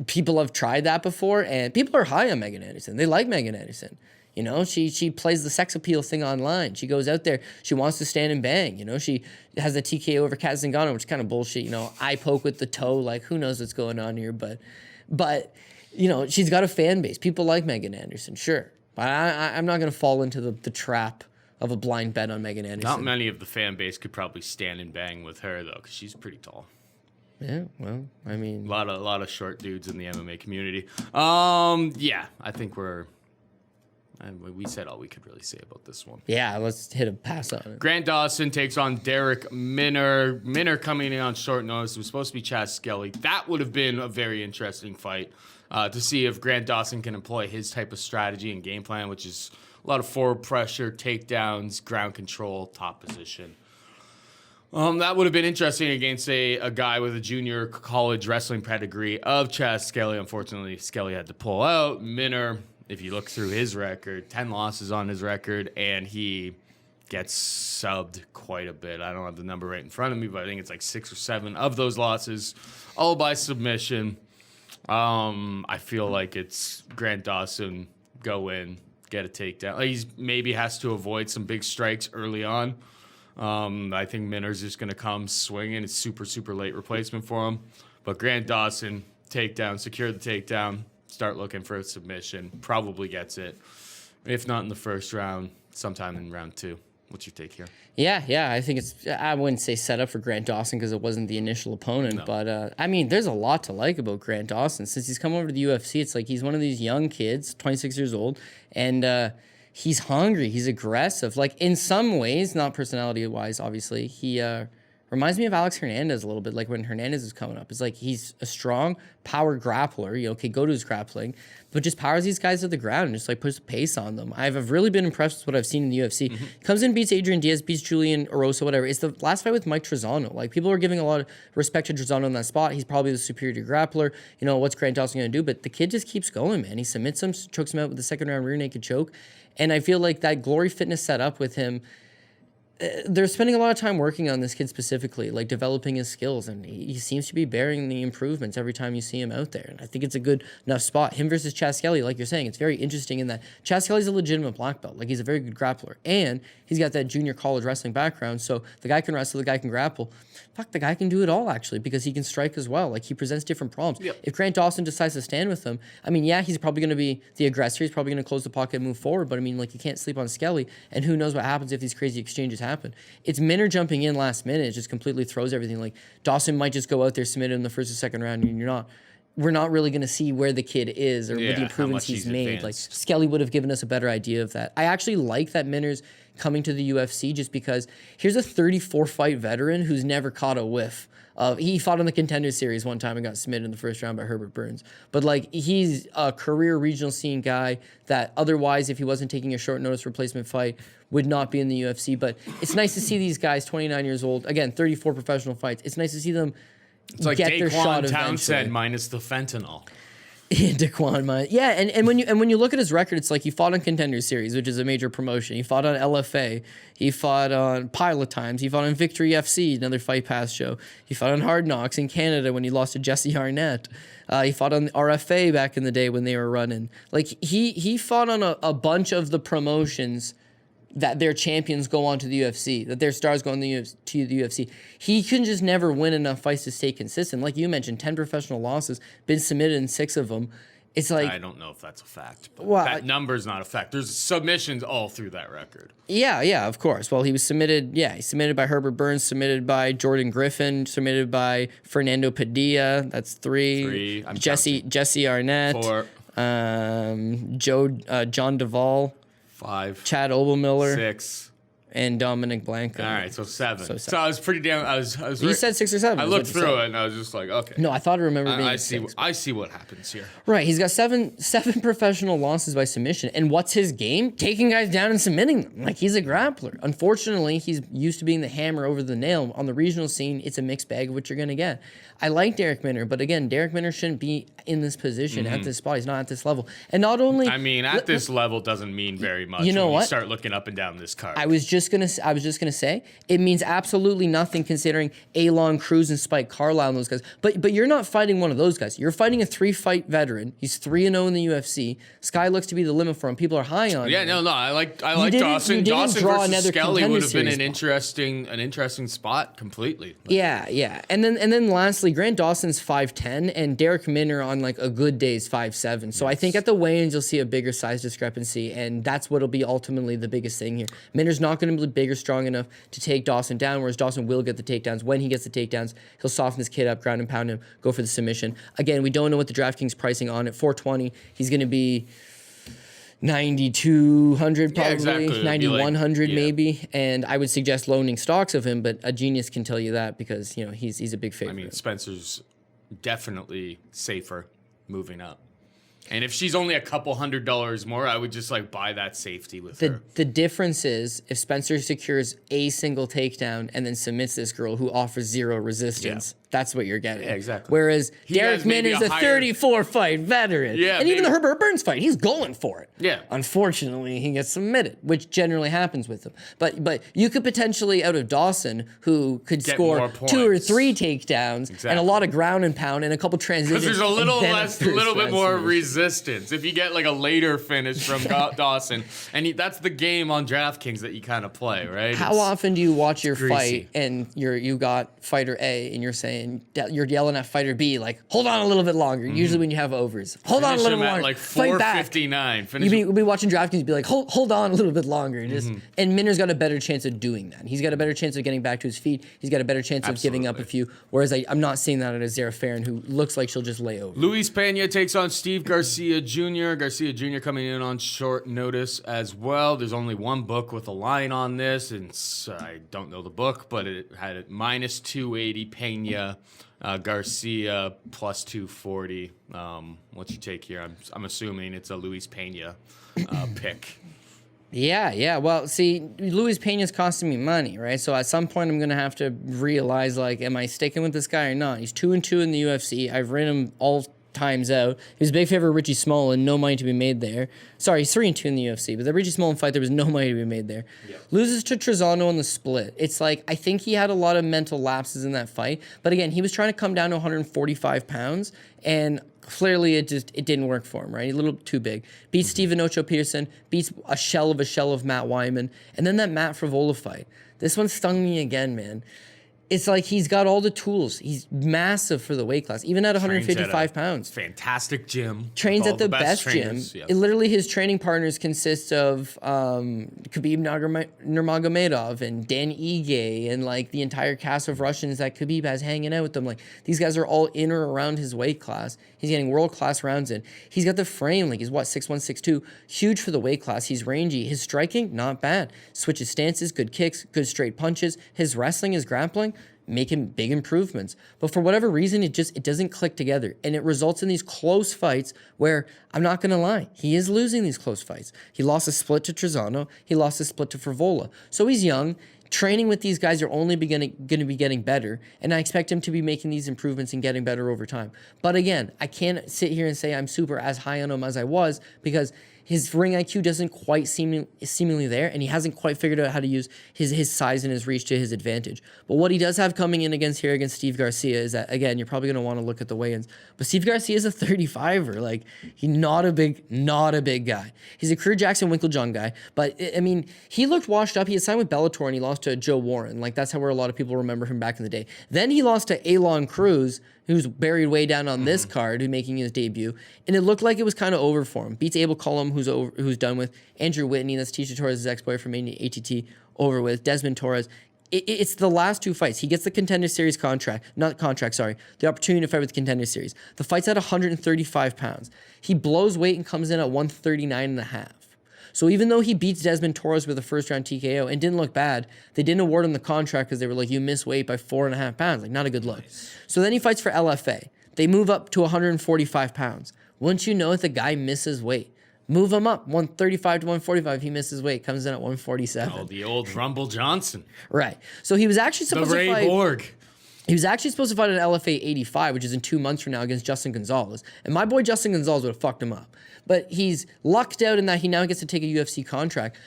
people have tried that before, and people are high on Megan Anderson. They like Megan Anderson. You know, she plays the sex appeal thing online. She goes out there. She wants to stand and bang. You know, she has a TKO over Kat Zingano, which is kind of bullshit. You know, eye poke with the toe. Like, who knows what's going on here? But you know, she's got a fan base. People like Megan Anderson, sure. But I'm not going to fall into the trap of a blind bet on Megan Anderson. Not many of the fan base could probably stand and bang with her, though, because she's pretty tall. Yeah, well, I mean... A lot of short dudes in the MMA community. Yeah, I think we said all we could really say about this one. Yeah, let's hit a pass on it. Grant Dawson takes on Derek Minner. Minner coming in on short notice. It was supposed to be Chaz Skelly. That would have been a very interesting fight to see if Grant Dawson can employ his type of strategy and game plan, which is a lot of forward pressure, takedowns, ground control, top position. That would have been interesting against a guy with a junior college wrestling pedigree of Chaz Skelly. Unfortunately, Skelly had to pull out. Minner, if you look through his record, 10 losses on his record, and he gets subbed quite a bit. I don't have the number right in front of me, but I think it's like 6 or 7 of those losses, all by submission. I feel like it's Grant Dawson, go in, get a takedown. Like, he maybe has to avoid some big strikes early on. I think Minner's just going to come swinging. It's super, super late replacement for him. But Grant Dawson, takedown, secure the takedown, start looking for a submission, probably gets it. If not in the first round, sometime in round 2. What's your take here? Yeah, I think I wouldn't say set up for Grant Dawson because it wasn't the initial opponent. No. But, I mean, there's a lot to like about Grant Dawson. Since he's come over to the UFC, it's like he's one of these young kids, 26 years old, and he's hungry. He's aggressive. Like, in some ways, not personality-wise, obviously, he reminds me of Alex Hernandez a little bit, like when Hernandez is coming up. It's like he's a strong power grappler. You know, okay, go to his grappling, but just powers these guys to the ground and just like puts a pace on them. I've really been impressed with what I've seen in the UFC. Mm-hmm. Comes in, beats Adrian Diaz, beats Julian Erosa, whatever. It's the last fight with Mike Trezano. Like, people are giving a lot of respect to Trezano in that spot. He's probably the superior grappler. You know, what's Grant Dawson going to do? But the kid just keeps going, man. He submits him, chokes him out with the second round rear naked choke. And I feel like that Glory Fitness set up with him, they're spending a lot of time working on this kid specifically, like developing his skills, and he seems to be bearing the improvements every time you see him out there. And I think it's a good enough spot. Him versus Chaz Skelly, like you're saying, it's very interesting in that Chaz Skelly's a legitimate black belt. Like, he's a very good grappler, and he's got that junior college wrestling background, so the guy can wrestle, the guy can grapple. Fuck, the guy can do it all, actually, because he can strike as well. Like, he presents different problems. Yep. If Grant Dawson decides to stand with him, I mean, yeah, he's probably going to be the aggressor. He's probably going to close the pocket and move forward, but I mean, like, you can't sleep on Skelly, and who knows what happens if these crazy exchanges happen. It's Minner jumping in last minute. It just completely throws everything. Like, Dawson might just go out there, submit him in the first or second round, and you're not we're not really going to see where the kid is or Yeah, what the how improvements much he's he's made. advanced. Like Skelly would have given us a better idea of that. I actually like that Minor's coming to the UFC just because here's a 34 fight veteran who's never caught a whiff. He fought in the Contender Series one time and got submitted in the first round by Herbert Burns. But like he's a career regional scene guy that otherwise, if he wasn't taking a short notice replacement fight, would not be in the UFC. But it's nice to see these guys, 29 years old, again, 34 professional fights. It's nice to see them It's like get their shot Daquan eventually. Townsend minus the fentanyl. Daquan, yeah, and when you look at his record, it's like he fought on Contender Series, which is a major promotion. He fought on LFA, he fought on Pilot Times, he fought on Victory FC, another Fight Pass show. He fought on Hard Knocks in Canada when he lost to Jesse Arnett. He fought on RFA back in the day when they were running. Like he fought on a bunch of the promotions that their champions go on to the UFC, that their stars go on to the UFC. He can just never win enough fights to stay consistent. Like you mentioned, 10 professional losses, been submitted in 6 of them. It's like... I don't know if that's a fact. But Well, that number's not a fact. There's submissions all through that record. Yeah, of course. Well, he was submitted, he's submitted by Herbert Burns, submitted by Jordan Griffin, submitted by Fernando Padilla. That's 3. I'm Jesse Arnett. 4. John Duvall. 5. Chad Obelmiller. 6. And Dominic Blanco. All right, so 7. So So I was pretty damn. I was You said 6 or 7. I is looked what you through said. it and I was just like, okay. No, I thought I remember being I at see. 6. I see what happens here. Right, he's got seven professional losses by submission. And what's his game? Taking guys down and submitting them. Like, he's a grappler. Unfortunately, he's used to being the hammer over the nail. On the regional scene, it's a mixed bag of what you're going to get. I like Derek Minner, but again, Derek Minner shouldn't be in this position at this spot. He's not at this level. And not only... I mean, at this level doesn't mean very much. You know when what? You start looking up and down this card. I was just gonna say it means absolutely nothing considering Elon, Cruz, and Spike Carlyle and those guys. But you're not fighting one of those guys. You're fighting a 3-fight veteran. He's 3-0 in the UFC. Sky looks to be the limit for him. People are high on Yeah, him. no. I like didn't- Dawson. you didn't Dawson draw versus another Skelly Contender would have been Series an interesting spot completely. Yeah. And then lastly, Grant Dawson's 5'10", and Derek Minner on like a good day is 5'7". So I think at the weigh-ins you'll see a bigger size discrepancy, and that's what'll be ultimately the biggest thing here. Minner's not going to be big or strong enough to take Dawson down, whereas Dawson will get the takedowns. When he gets the takedowns, he'll soften this kid up, ground and pound him, go for the submission. Again, we don't know what the DraftKings pricing on it. 420, he's going to be 9,200 probably, exactly. 9,100 maybe, and I would suggest loaning stocks of him, but a genius can tell you that because he's a big favorite. I mean, Spencer's definitely safer moving up. And if she's only a couple $100 more, I would just like buy that safety with her. The difference is if Spencer secures a single takedown and then submits this girl who offers 0 resistance, that's what you're getting. Yeah, exactly. Whereas Derek has maybe Minner is a a higher- 34-fight veteran. Yeah, and even maybe- the Herbert Burns fight, he's going for it. Yeah. Unfortunately, he gets submitted, which generally happens with him. But you could potentially, out of Dawson, who could Get score more 2 or points. 3 takedowns and a lot of ground and pound and a couple transitions. Because there's a little and then less, a first little bit round more submission. resistance. If you get like a later finish from Dawson, and that's the game on DraftKings that you kind of play, right? How often do you watch your greasy. fight and you got fighter A and you're yelling at fighter B like, hold on a little bit longer? Usually when you have overs, hold on a Finish little him longer. at like Fight back. 459. You'll be watching DraftKings, be like, hold on a little bit longer. And Minner's got a better chance of doing that. He's got a better chance of getting back to his feet. He's got a better chance of giving up a few. Whereas I'm not seeing that out of Zara Fairn, who looks like she'll just lay over. Luis Pena takes on Steve Garcia Jr. Garcia Jr. coming in on short notice as well. There's only one book with a line on this, and I don't know the book, but it had it minus 280 Pena, Garcia plus 240. What's your take here? I'm assuming it's a Luis Pena pick. Yeah. Well, see, Luis Pena's costing me money, right? So at some point, I'm going to have to realize, like, am I sticking with this guy or not? He's 2-2 in the UFC. I've ridden him all times out. He was a big favorite of Richie Small and no money to be made there. Sorry, he's 3-2 in the UFC, but the Richie Small fight, there was no money to be made there. Yep. Loses to Trezano in the split. It's like, I think he had a lot of mental lapses in that fight, but again, he was trying to come down to 145 pounds, and clearly it didn't work for him, right? A little too big. Beats Steven Ocho Peterson, beats a shell of Matt Wyman, and then that Matt Frivola fight. This one stung me again, man. It's like he's got all the tools. He's massive for the weight class, even at 155 pounds. Fantastic gym. Trains with at the all best gym. trainers. Yep. Literally, his training partners consist of Khabib Nurmagomedov and Dan Ige and like the entire cast of Russians that Khabib has hanging out with them. Like these guys are all in or around his weight class. He's getting world class rounds in. He's got the frame. Like he's 6'1", 6'2", huge for the weight class. He's rangy. His striking, not bad. Switches stances, good kicks, good straight punches. His wrestling, his grappling, making big improvements. But for whatever reason, it doesn't click together. And it results in these close fights where, I'm not going to lie, he is losing these close fights. He lost a split to Trezano. He lost a split to Frivola. So he's young. Training with these guys are only going to be getting better. And I expect him to be making these improvements and getting better over time. But again, I can't sit here and say I'm super as high on him as I was because his ring IQ doesn't quite seemingly there, and he hasn't quite figured out how to use his size and his reach to his advantage. But what he does have coming in against Steve Garcia is that, again, you're probably going to want to look at the weigh-ins. But Steve Garcia is a 35er. Like, he's not a big guy. He's a career Jackson Winklejohn guy. But, I mean, he looked washed up. He had signed with Bellator, and he lost to Joe Warren. Like, that's where a lot of people remember him back in the day. Then he lost to Elon Cruz, who's buried way down on this card, who's making his debut, and it looked like it was kind of over for him. Beats Abel Cullum, who's done with. Andrew Whitney, that's Tisha Torres' ex-boyfriend from ATT, over with. Desmond Torres. It's the last two fights. He gets the Contender Series the opportunity to fight with the Contender Series. The fight's at 135 pounds. He blows weight and comes in at 139.5. So even though he beats Desmond Torres with a first-round TKO and didn't look bad, they didn't award him the contract because they were like, you miss weight by 4.5 pounds. Like, not a good look. So then he fights for LFA. They move up to 145 pounds. Once you know if the guy misses weight, move him up, 135 to 145. He misses weight, comes in at 147. Oh, the old Rumble Johnson. Right. So he was actually supposed The to Ray fight... Borg. He was actually supposed to fight at LFA 85, which is in 2 months from now, against Justin Gonzalez. And my boy Justin Gonzalez would have fucked him up. But he's lucked out in that he now gets to take a UFC contract.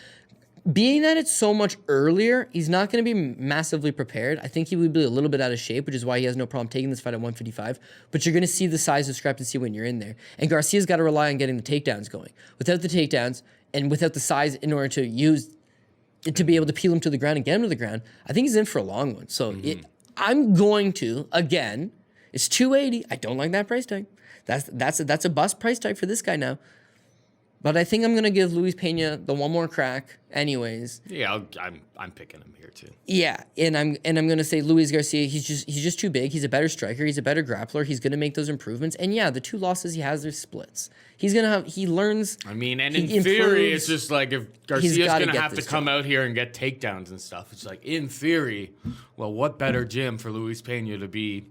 Being that it's so much earlier, he's not going to be massively prepared. I think he would be a little bit out of shape, which is why he has no problem taking this fight at 155. But you're going to see the size discrepancy when you're in there. And Garcia's got to rely on getting the takedowns going. Without the takedowns and without the size in order to be able to peel him to the ground and get him to the ground, I think he's in for a long one. So I'm going to, again, it's 280. I don't like that price tag. That's a bust price tag for this guy now. But I think I'm gonna give Luis Pena the one more crack, anyways. Yeah, I'm picking him here too. Yeah, and I'm gonna say Luis Garcia. He's just too big. He's a better striker. He's a better grappler. He's gonna make those improvements. And yeah, the two losses he has are splits. He learns. I mean, and he in theory, improves. it's just like if Garcia's gonna have to come out here and get takedowns and stuff. It's like in theory, well, what better gym for Luis Pena to be,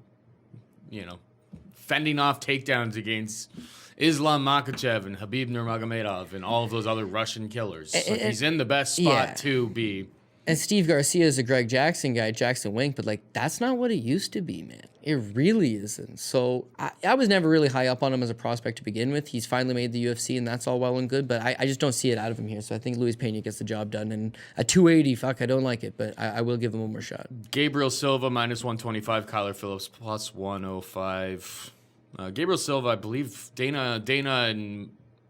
fending off takedowns against Islam Makhachev and Khabib Nurmagomedov and all of those other Russian killers. So he's in the best spot to be. And Steve Garcia is a Greg Jackson guy, Jackson Wink, but that's not what it used to be, man. It really isn't. So I was never really high up on him as a prospect to begin with. He's finally made the UFC, and that's all well and good, but I just don't see it out of him here. So I think Luis Pena gets the job done. And at 280, I don't like it, but I will give him one more shot. Gabriel Silva minus 125, Kyler Phillips plus 105. Gabriel Silva, I believe Dana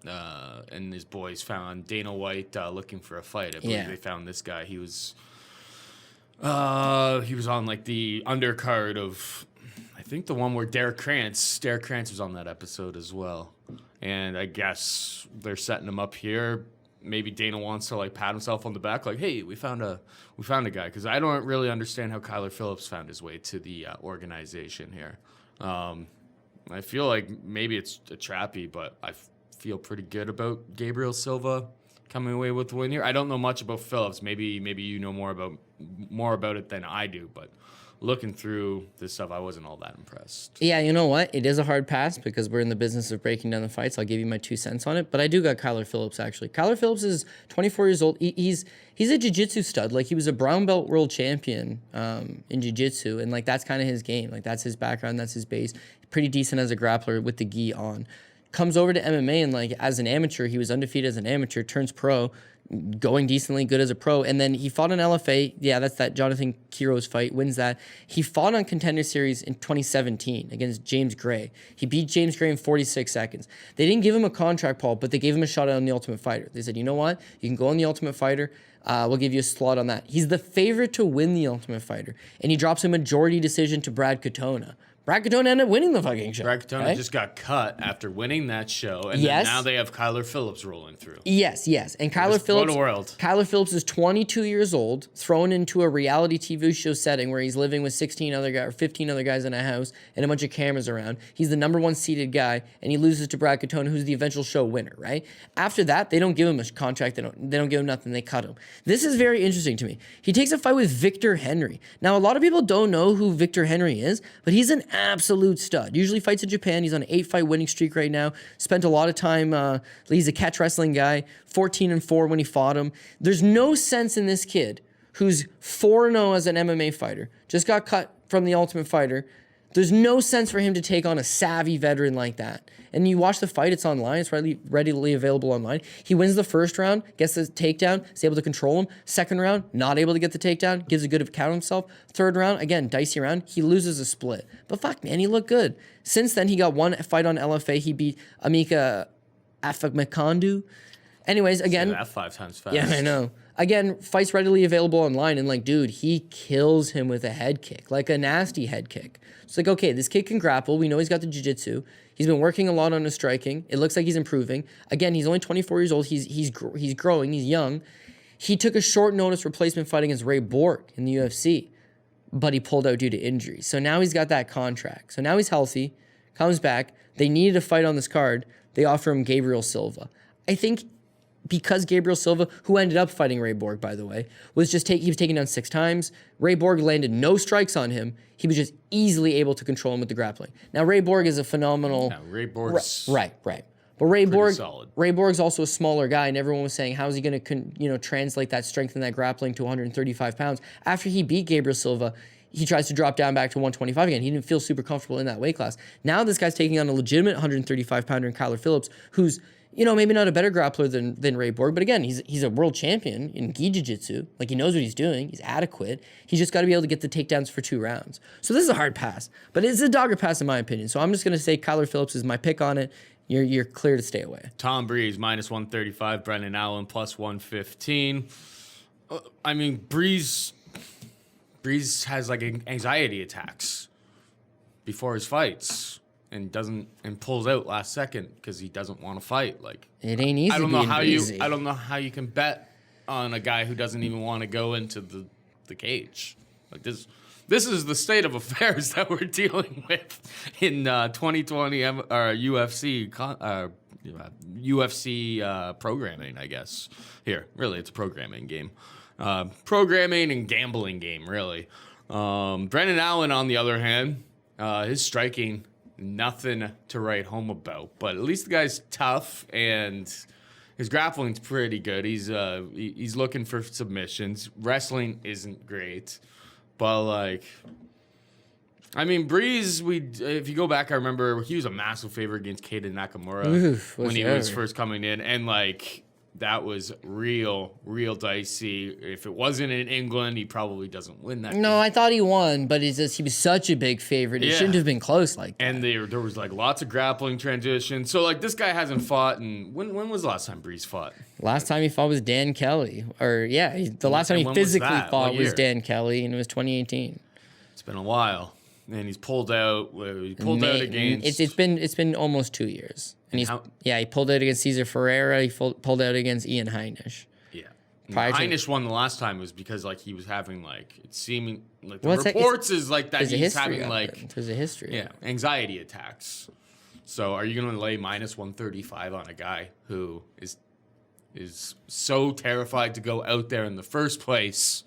and his boys found Dana White looking for a fight. I believe they found this guy. He was on like the undercard of, I think the one where Derek Krantz was on that episode as well. And I guess they're setting him up here. Maybe Dana wants to like pat himself on the back, like, "Hey, we found a guy." Because I don't really understand how Kyler Phillips found his way to the organization here. I feel like maybe it's a trappy, but I feel pretty good about Gabriel Silva coming away with the win here. I don't know much about Phillips. Maybe you know more about it than I do, but looking through this stuff, I wasn't all that impressed. Yeah, you know what? It is a hard pass because we're in the business of breaking down the fights. I'll give you my 2 cents on it, but I do got Kyler Phillips, actually. Kyler Phillips is 24 years old. He's a jiu-jitsu stud. Like, he was a brown belt world champion in jiu-jitsu, and, like, that's kind of his game. Like, that's his background. That's his base. Pretty decent as a grappler with the gi on. comes over to MMA and like as an amateur, he was undefeated as an amateur, turns pro, going decently good as a pro, and then he fought on LFA. Yeah, that's that Jonathan Quiroz fight, wins that. He fought on Contender Series in 2017 against James Gray. He beat James Gray in 46 seconds. They didn't give him a contract, Paul, but they gave him a shot on The Ultimate Fighter. They said, you know what? You can go on The Ultimate Fighter. We'll give you a slot on that. He's the favorite to win The Ultimate Fighter, and he drops a majority decision to Brad Katona. Brad Katona ended up winning the fucking show. Brad Katona just got cut after winning that show, and then now they have Kyler Phillips rolling through. Yes. And Kyler Phillips. What a world. Kyler Phillips is 22 years old, thrown into a reality TV show setting where he's living with 15 other guys in a house and a bunch of cameras around. He's the number 1 seeded guy, and he loses to Brad Katona, who's the eventual show winner, right? After that, they don't give him a contract. They don't give him nothing. They cut him. This is very interesting to me. He takes a fight with Victor Henry. Now, a lot of people don't know who Victor Henry is, but he's an absolute stud. Usually fights in Japan. He's on an 8-fight winning streak right now. Spent a lot of time. He's a catch wrestling guy. 14-4 when he fought him. There's no sense in this kid who's 4-0 as an MMA fighter. Just got cut from The Ultimate Fighter. There's no sense for him to take on a savvy veteran like that. And you watch the fight, it's online, it's readily available online. He wins the first round, gets the takedown, is able to control him. Second round, not able to get the takedown, gives a good account of himself. Third round, again, dicey round, he loses a split. But fuck, man, he looked good. Since then, he got one fight on LFA. He beat Amika Afamakandu. Anyways, again. Say that 5 times fast. Yeah, I know. Again, fights readily available online, and like, dude, he kills him with a head kick, like a nasty head kick. It's like, okay, this kid can grapple. We know he's got the jiu-jitsu. He's been working a lot on his striking. It looks like he's improving. Again, he's only 24 years old. He's growing. He's young. He took a short notice replacement fight against Ray Borg in the UFC, but he pulled out due to injury. So now he's got that contract. So now he's healthy, comes back. They needed a fight on this card. They offer him Gabriel Silva. I think because Gabriel Silva, who ended up fighting Ray Borg, by the way, he was taken down 6 times. Ray Borg landed no strikes on him. He was just easily able to control him with the grappling. Now, Ray Borg is a phenomenal... Yeah, Ray Borg's... Right. But Ray solid. Borg's also a smaller guy, and everyone was saying, how is he going to translate that strength and that grappling to 135 pounds? After he beat Gabriel Silva, he tries to drop down back to 125 again. He didn't feel super comfortable in that weight class. Now this guy's taking on a legitimate 135-pounder in Kyler Phillips, who's... maybe not a better grappler than Ray Borg, but again, he's a world champion in gi jiu-jitsu. Like, he knows what he's doing. He's adequate. He's just got to be able to get the takedowns for 2 rounds. So this is a hard pass, but it's a dogger pass in my opinion. So I'm just going to say Kyler Phillips is my pick on it. You're clear to stay away. Tom Breese, -135. Brendan Allen, +115. I mean, Breese has, like, anxiety attacks before his fights. And pulls out last second because he doesn't want to fight. Like, it ain't easy. I don't know how you can bet on a guy who doesn't even want to go into the cage. Like, this is the state of affairs that we're dealing with in 2020 UFC programming, I guess. Here, really, it's a programming game, programming and gambling game, really. Brendan Allen, on the other hand, his striking. Nothing to write home about, but at least the guy's tough and his grappling's pretty good. He's looking for submissions. Wrestling isn't great, but like, I mean, Breeze. If you go back, I remember he was a massive favorite against Keita Nakamura when he was first coming in, and like that was real dicey. If it wasn't in England, he probably doesn't win that. No, game. I thought he won, but he was such a big favorite. It shouldn't have been close like that. And there was like lots of grappling transitions. So like this guy hasn't fought. And when was the last time Breeze fought? Last time he fought was Dan Kelly. The last time he physically fought was Dan Kelly, and it was 2018. It's been a while. And he's pulled out. He pulled out against. It's been almost 2 years. And he pulled out against Cesar Ferreira. He pulled out against Ian Heinisch. Yeah, Heinisch won the last time was because like he was having like it's seeming like the reports is like that he's having like there's a history. Yeah, anxiety attacks. So are you going to lay -135 on a guy who is so terrified to go out there in the first place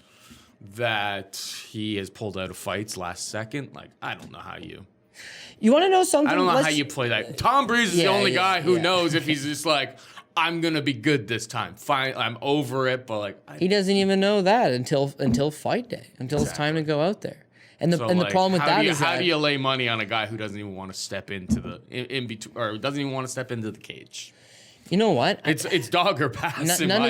that he has pulled out of fights last second? Like, I don't know how you. You want to know something? I don't know how you play that. Tom Breese is the only guy who knows if he's just like, I'm gonna be good this time. Fine, I'm over it. But like, he doesn't even know that until fight day, until it's time to go out there. And the problem with that is how do you lay money on a guy who doesn't even want to step into the in between, or doesn't even want to step into the cage? You know what? It's dog or pass. None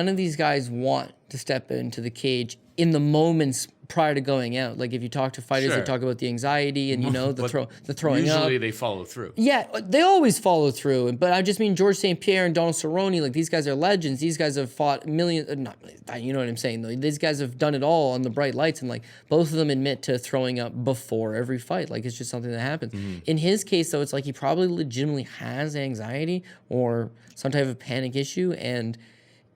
of these guys want to step into the cage in the moments prior to going out. Like if you talk to fighters, they talk about the anxiety and the throwing up. Usually they follow through. Yeah, they always follow through. But I just mean George St. Pierre and Donald Cerrone, like these guys are legends. These guys have fought millions, not millions, you know what I'm saying though. These guys have done it all on the bright lights, and like both of them admit to throwing up before every fight. Like it's just something that happens. In his case though, it's like he probably legitimately has anxiety or some type of panic issue, and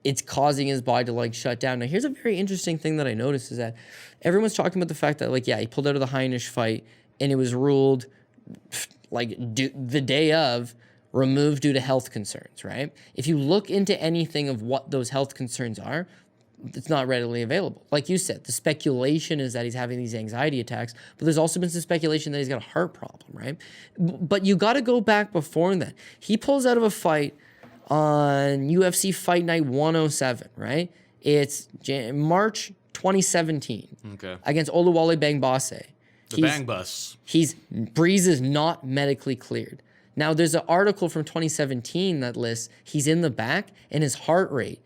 it's causing his body to like shut down. Now, here's a very interesting thing that I noticed is that everyone's talking about the fact that like, yeah, he pulled out of the Heinisch fight and it was ruled like the day of removed due to health concerns, right? If you look into anything of what those health concerns are, it's not readily available. Like you said, the speculation is that he's having these anxiety attacks, but there's also been some speculation that he's got a heart problem, right? But you got to go back before that. He pulls out of a fight on UFC Fight Night 107, right? It's March 2017 against Oluwale Bangbase. The Bang Bus. Breese is not medically cleared. Now, there's an article from 2017 that lists he's in the back and his heart rate,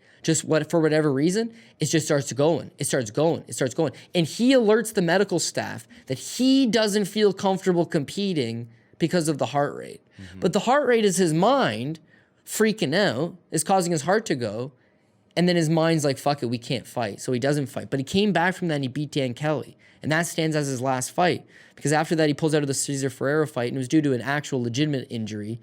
for whatever reason, it just starts going. It starts going. And he alerts the medical staff that he doesn't feel comfortable competing because of the heart rate. But the heart rate is his mind freaking out, is causing his heart to go, and then his mind's like, fuck it, we can't fight. So he doesn't fight. But he came back from that and he beat Dan Kelly. And that stands as his last fight. Because after that, he pulls out of the Cesar Ferreira fight, and it was due to an actual legitimate injury.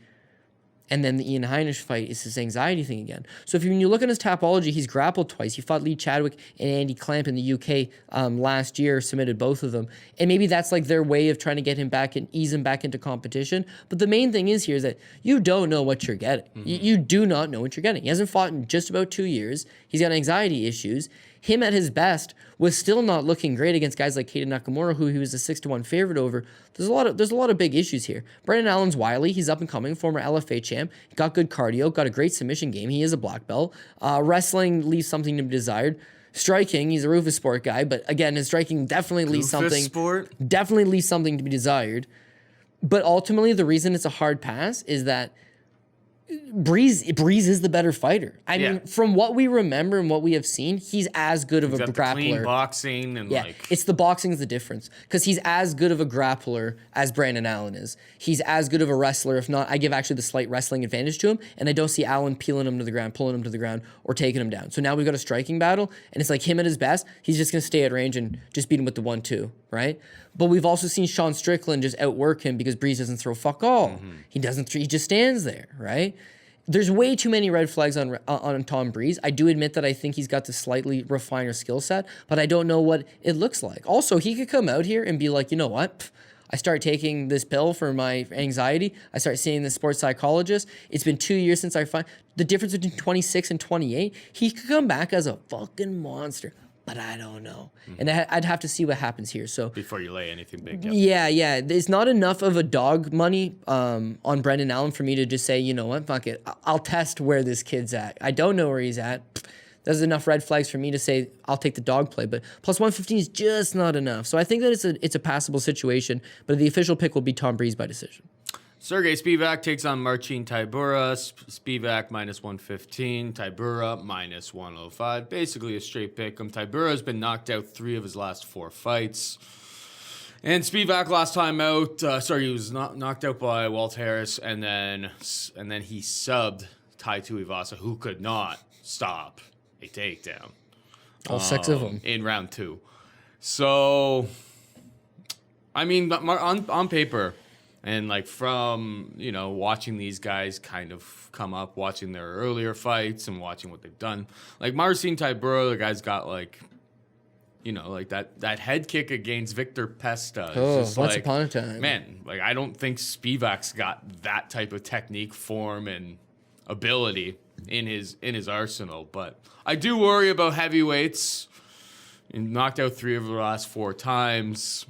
And then the Ian Heinisch fight is this anxiety thing again. So when you look at his Tapology, he's grappled twice. He fought Lee Chadwick and Andy Clamp in the UK last year, submitted both of them. And maybe that's like their way of trying to get him back and ease him back into competition. But the main thing is here is that you don't know what you're getting. You do not know what you're getting. He hasn't fought in just about 2 years. He's got anxiety issues. Him at his best was still not looking great against guys like Keita Nakamura, who he was a 6-1 favorite over. There's a lot of big issues here. Brendan Allen's wily. He's up and coming, former LFA champ. Got good cardio, got a great submission game. He is a black belt. Wrestling leaves something to be desired. Striking, he's a Rufus Sport guy, but again, his striking definitely leaves something to be desired. But ultimately, the reason it's a hard pass is that Breese is the better fighter. I mean, from what we remember and what we have seen, he's as good of a grappler. Clean boxing and it's the boxing is the difference, because he's as good of a grappler as Brandon Allen is. He's as good of a wrestler, if not, I give actually the slight wrestling advantage to him, and I don't see Allen peeling him to the ground, pulling him to the ground, or taking him down. So now we've got a striking battle, and it's like him at his best, he's just going to stay at range and just beat him with the 1-2, right? But we've also seen Sean Strickland just outwork him because Breese doesn't throw fuck all. He doesn't. He just stands there, right? There's way too many red flags on Tom Breese. I do admit that I think he's got the slightly refiner skill set, but I don't know what it looks like. Also, he could come out here and be like, you know what? I start taking this pill for my anxiety. I start seeing the sports psychologist. It's been 2 years since I find the difference between 26 and 28. He could come back as a fucking monster. But I don't know. And I'd have to see what happens here. So before you lay anything big. Yeah. It's not enough of a dog money on Brendan Allen for me to just say, you know what, fuck it. I'll test where this kid's at. I don't know where he's at. There's enough red flags for me to say I'll take the dog play, but plus 115 is just not enough. So I think that it's a passable situation, but the official pick will be Tom Breese by decision. Sergei Spivak takes on Marcin Tybura. Spivak minus 115. Tybura minus 105. Basically a straight pick. Tybura has been knocked out 3 of his last 4 fights. And Spivak last time out, he was knocked out by Walt Harris, and then he subbed Tai Tuivasa, who could not stop a takedown. All 6 of them. In round 2. So, I mean, on paper, and like from, watching these guys kind of come up, watching their earlier fights and watching what they've done. Like Marcin Tybura, the guy's got like that head kick against Victor Pesta. Once upon a time. Man, like I don't think Spivak's got that type of technique, form, and ability in his arsenal. But I do worry about heavyweights. He knocked out 3 of the last 4 times.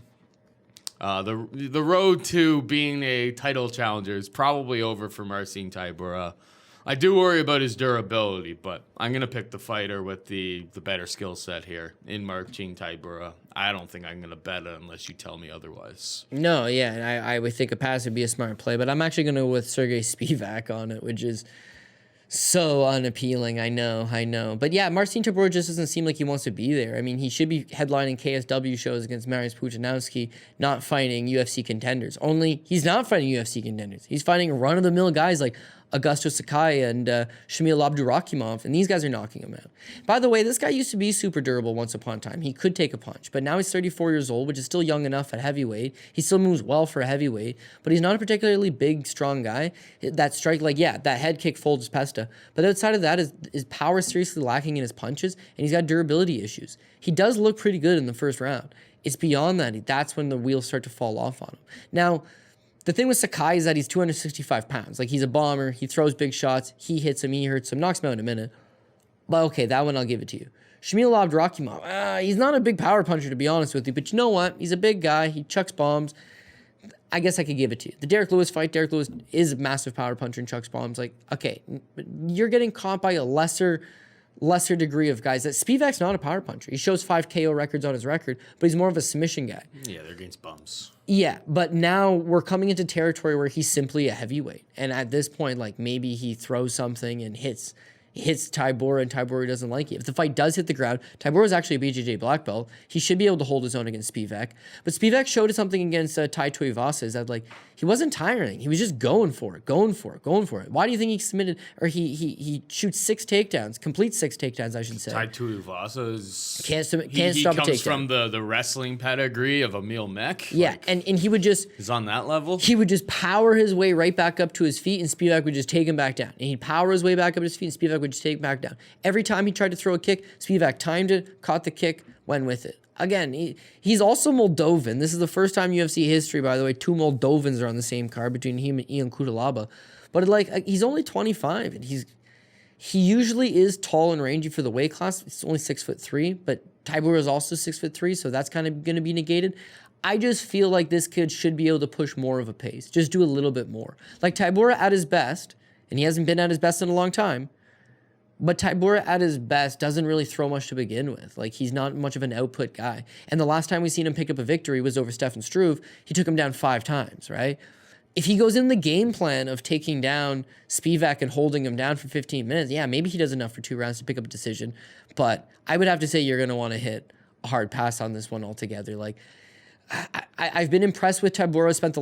The road to being a title challenger is probably over for Marcin Tybura. I do worry about his durability, but I'm going to pick the fighter with the better skill set here in Marcin Tybura. I don't think I'm going to bet it unless you tell me otherwise. No, yeah, and I would think a pass would be a smart play, but I'm actually going to go with Sergei Spivak on it, which is so unappealing. I know. But yeah, Marcin Tybura just doesn't seem like he wants to be there. I mean, he should be headlining KSW shows against Mariusz Pudzianowski, not fighting UFC contenders. Only he's not fighting UFC contenders. He's fighting run-of-the-mill guys like Augusto Sakai and Shamil Abdurakhimov, and these guys are knocking him out. By the way, this guy used to be super durable once upon a time. He could take a punch, but now he's 34 years old, which is still young enough at heavyweight. He still moves well for a heavyweight, but he's not a particularly big, strong guy. That strike, that head kick folds Pesta. But outside of that, his power is seriously lacking in his punches, and he's got durability issues. He does look pretty good in the first round. It's beyond that. That's when the wheels start to fall off on him. Now, the thing with Sakai is that he's 265 pounds. Like, he's a bomber. He throws big shots. He hits him. He hurts him. Knocks him out in a minute. But okay, that one I'll give it to you. Shamil Abdurakhimov, he's not a big power puncher, to be honest with you. But you know what? He's a big guy. He chucks bombs. I guess I could give it to you. The Derek Lewis fight, Derek Lewis is a massive power puncher and chucks bombs. Like, okay, you're getting caught by a lesser degree of guys. That Spivak's not a power puncher. He shows 5 KO records on his record, but he's more of a submission guy. Yeah, they're against bums. Yeah, but now we're coming into territory where he's simply a heavyweight. And at this point, like, maybe he throws something and hits Tybura, and Tybura doesn't like it. If the fight does hit the ground, Tybura is actually a BJJ black belt. He should be able to hold his own against Spivak. But Spivak showed us something against Tai Tuivasa is that, like, he wasn't tiring. He was just going for it. Why do you think he submitted, or he shoots 6 takedowns, complete 6 takedowns, I should say. Tai Tuivasa is... Can't stop a He takedown. comes from the wrestling pedigree of Emil Mech. Yeah, like, and he would just... He's on that level? He would just power his way right back up to his feet, and Spivak would just take him back down. And he'd power his way back up to his feet, and Spivak would just take him back down. Every time he tried to throw a kick, Spivak timed it, caught the kick, went with it. Again, he's also Moldovan. This is the first time UFC history, by the way, 2 Moldovans are on the same card between him and Ian Cutelaba. But, like, he's only 25, and he usually is tall and rangy for the weight class. He's only 6'3", but Tybura is also 6'3", so that's kind of going to be negated. I just feel like this kid should be able to push more of a pace. Just do a little bit more. Like, Tybura at his best, and he hasn't been at his best in a long time, but Tybura at his best doesn't really throw much to begin with. Like, he's not much of an output guy. And the last time we seen him pick up a victory was over Stefan Struve. He took him down 5 times, right? If he goes in the game plan of taking down Spivak and holding him down for 15 minutes, yeah, maybe he does enough for 2 rounds to pick up a decision. But I would have to say you're going to want to hit a hard pass on this one altogether. Like, I've been impressed with Tybura. Spent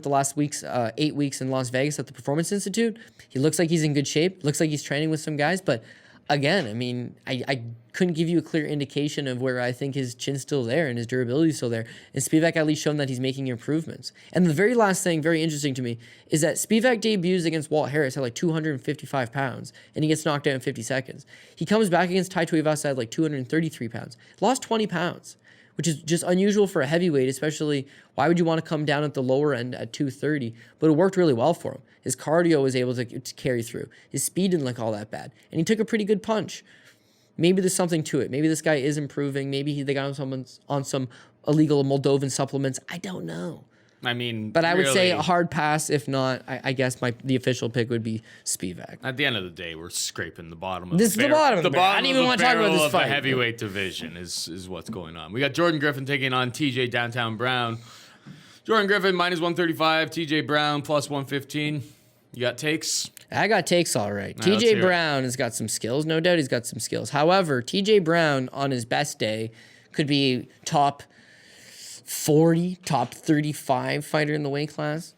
the last 8 weeks in Las Vegas at the Performance Institute. He looks like he's in good shape. Looks like he's training with some guys. But again, I mean, I couldn't give you a clear indication of where I think his chin's still there and his durability is still there. And Spivak at least shown that he's making improvements. And the very last thing, very interesting to me, is that Spivak debuts against Walt Harris at like 255 pounds, and he gets knocked out in 50 seconds. He comes back against Tai Tuivasa at like 233 pounds. Lost 20 pounds. Which is just unusual for a heavyweight, especially why would you want to come down at the lower end at 230? But it worked really well for him. His cardio was able to carry through. His speed didn't look all that bad. And he took a pretty good punch. Maybe there's something to it. Maybe this guy is improving. Maybe they got him on some illegal Moldovan supplements. I don't know. I mean, but I would say really, a hard pass. If not, I guess the official pick would be Spivak. At the end of the day, we're scraping the bottom of the bottom of the barrel. I didn't even want to talk about this fight. The heavyweight division is what's going on. We got Jordan Griffin taking on TJ Downtown Brown. Jordan Griffin minus 135, TJ Brown plus 115. You got takes? I got takes all right. TJ Brown has got some skills. No doubt he's got some skills. However, TJ Brown on his best day could be top 40, top 35 fighter in the weight class.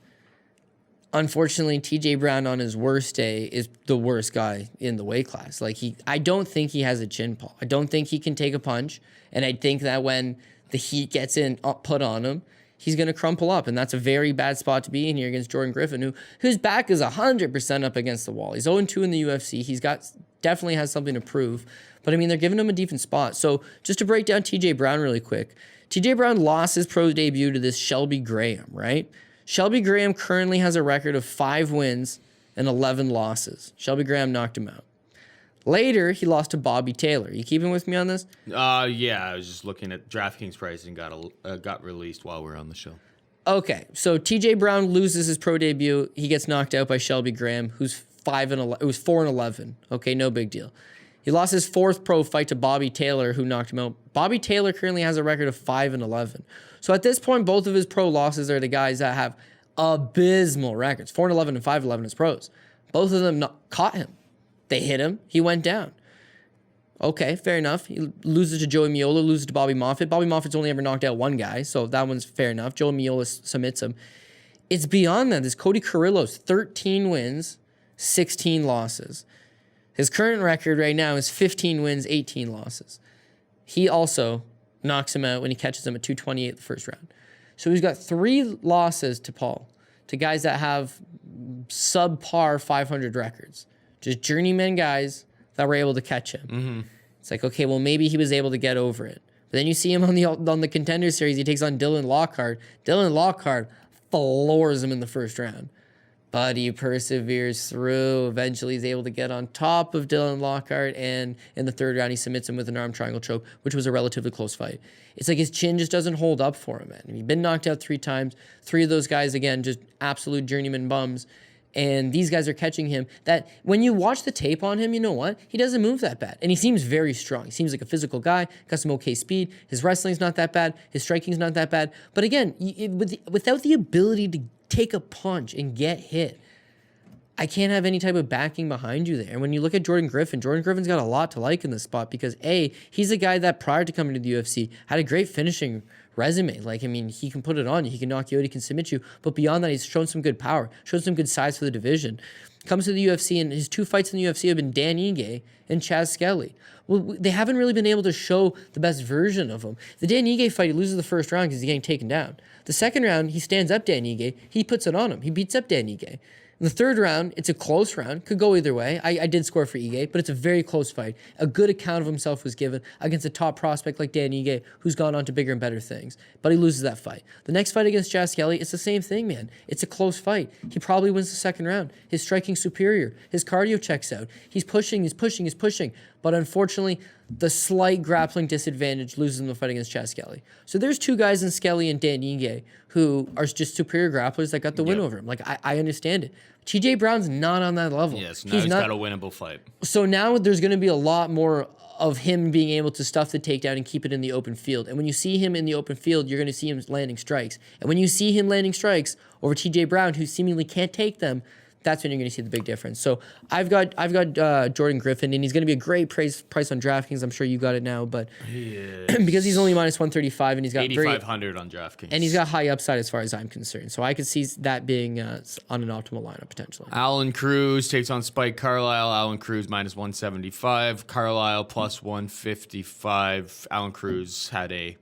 Unfortunately, TJ Brown on his worst day is the worst guy in the weight class. Like, I don't think he has a chin, Paul. I don't think he can take a punch. And I think that when the heat gets put on him, he's going to crumple up. And that's a very bad spot to be in here against Jordan Griffin, whose back is 100% up against the wall. He's 0-2 in the UFC. He's definitely has something to prove. But, I mean, they're giving him a decent spot. So, just to break down TJ Brown really quick. TJ Brown lost his pro debut to this Shelby Graham, right? Shelby Graham currently has a record of 5 wins and 11 losses. Shelby Graham knocked him out. Later, he lost to Bobby Taylor. You keeping with me on this? Yeah, I was just looking at DraftKings pricing got released while we were on the show. Okay, so TJ Brown loses his pro debut. He gets knocked out by Shelby Graham, who's It was 4-11. Okay, no big deal. He lost his 4th pro fight to Bobby Taylor, who knocked him out. Bobby Taylor currently has a record of 5-11. So at this point, both of his pro losses are to guys that have abysmal records. 4-11 and 5-11 as pros. Both of them caught him. They hit him. He went down. Okay, fair enough. He loses to Joey Miola, loses to Bobby Moffitt. Bobby Moffitt's only ever knocked out one guy, so that one's fair enough. Joey Miola submits him. It's beyond that. This Cody Carrillo's 13 wins, 16 losses. His current record right now is 15 wins, 18 losses. He also knocks him out when he catches him at 228 the first round. So he's got 3 losses to Paul, to guys that have subpar 500 records. Just journeyman guys that were able to catch him. Mm-hmm. It's like, okay, well, maybe he was able to get over it. But then you see him on the Contender Series. He takes on Dylan Lockhart. Dylan Lockhart floors him in the first round. But he perseveres through. Eventually, he's able to get on top of Dylan Lockhart. And in the third round, he submits him with an arm triangle choke, which was a relatively close fight. It's like his chin just doesn't hold up for him, man. He's been knocked out 3 times. 3 of those guys, again, just absolute journeyman bums. And these guys are catching him. That when you watch the tape on him, you know what? He doesn't move that bad. And he seems very strong. He seems like a physical guy, got some okay speed. His wrestling's not that bad. His striking's not that bad. But again, without the ability to take a punch and get hit, I can't have any type of backing behind you there. And when you look at Jordan Griffin's got a lot to like in this spot because A, he's a guy that prior to coming to the UFC had a great finishing resume. Like, I mean, he can put it on you. He can knock you out. He can submit you. But beyond that, he's shown some good power, shown some good size for the division. Comes to the UFC, and his 2 fights in the UFC have been Dan Ige and Chaz Skelly. Well, they haven't really been able to show the best version of him. The Dan Ige fight, he loses the first round because he's getting taken down. The second round, he stands up Dan Ige. He puts it on him. He beats up Dan Ige. In the third round, it's a close round. Could go either way. I did score for Ige, but it's a very close fight. A good account of himself was given against a top prospect like Dan Ige, who's gone on to bigger and better things. But he loses that fight. The next fight against Chaz Skelly, it's the same thing, man. It's a close fight. He probably wins the second round. His striking's superior. His cardio checks out. He's pushing. But unfortunately, the slight grappling disadvantage loses him the fight against Chaz Skelly. So there's 2 guys in Skelly and Dan Ige who are just superior grapplers that got the win over him. Like, I understand it. TJ Brown's not on that level. Yes, now he's got a winnable fight. So now there's going to be a lot more of him being able to stuff the takedown and keep it in the open field. And when you see him in the open field, you're going to see him landing strikes. And when you see him landing strikes over TJ Brown, who seemingly can't take them, that's when you're going to see the big difference. So I've got Jordan Griffin, and he's going to be a great price on DraftKings. I'm sure you got it now, but because he's only minus 135 and he's got 8,500 on DraftKings, and he's got high upside as far as I'm concerned. So I could see that being on an optimal lineup potentially. Alan Cruz takes on Spike Carlyle. Alan Cruz minus 175. Carlyle plus 155. Alan Cruz had a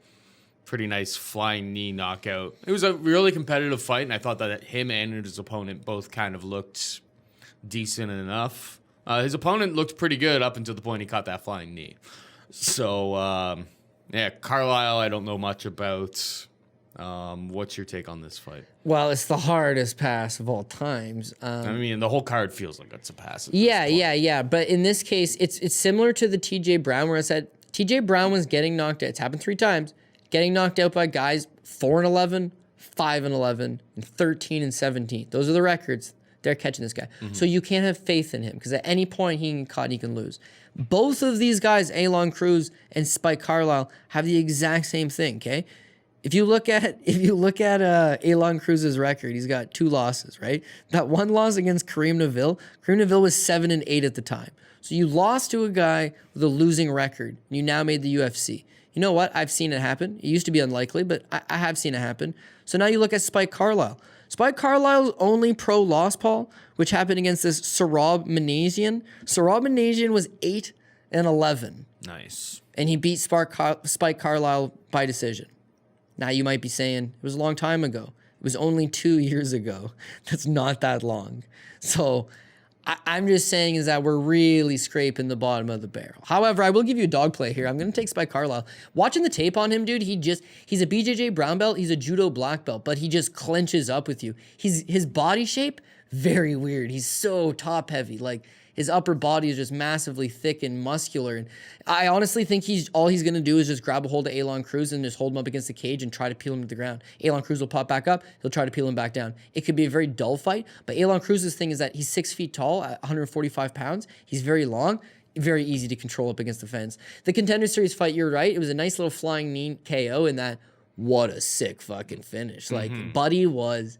pretty nice flying knee knockout. It was a really competitive fight, and I thought that him and his opponent both kind of looked decent enough. His opponent looked pretty good up until the point he caught that flying knee. So, yeah, Carlyle, I don't know much about. What's your take on this fight? Well, it's the hardest pass of all times. I mean, the whole card feels like it's a pass. Yeah. But in this case, it's similar to the TJ Brown, where I said TJ Brown was getting knocked out. It's happened 3 times. Getting knocked out by guys 4-11, 5-11, and 13-17. Those are the records. They're catching this guy. Mm-hmm. So you can't have faith in him because at any point he can get caught and he can lose. Both of these guys, Alan Cruz and Spike Carlyle, have the exact same thing, okay? If you look at Alan Cruz's record, he's got 2 losses, right? That one loss against Kareem Neville was 7-8 at the time. So you lost to a guy with a losing record, and you now made the UFC. You know what? I've seen it happen. It used to be unlikely, but I have seen it happen. So now you look at Spike Carlyle. Spike Carlyle's only pro loss, Paul, which happened against this Sarab Manasian. Sarab Manasian was 8-11. Nice. And he beat Spike Carlyle by decision. Now you might be saying, it was a long time ago. It was only 2 years ago. That's not that long. So I'm just saying is that we're really scraping the bottom of the barrel. However, I will give you a dog play here. I'm going to take Spike Carlyle. Watching the tape on him, dude, he's a BJJ brown belt. He's a judo black belt, but he just clenches up with you. His body shape, very weird. He's so top heavy. Like, His upper body is just massively thick and muscular. And I honestly think all he's going to do is just grab a hold of Elon Cruz and just hold him up against the cage and try to peel him to the ground. Elon Cruz will pop back up. He'll try to peel him back down. It could be a very dull fight, but Elon Cruz's thing is that he's 6 feet tall at 145 pounds. He's very long. Very easy to control up against the fence. The Contender Series fight, you're right. It was a nice little flying knee KO in that. What a sick fucking finish. Like, Buddy was,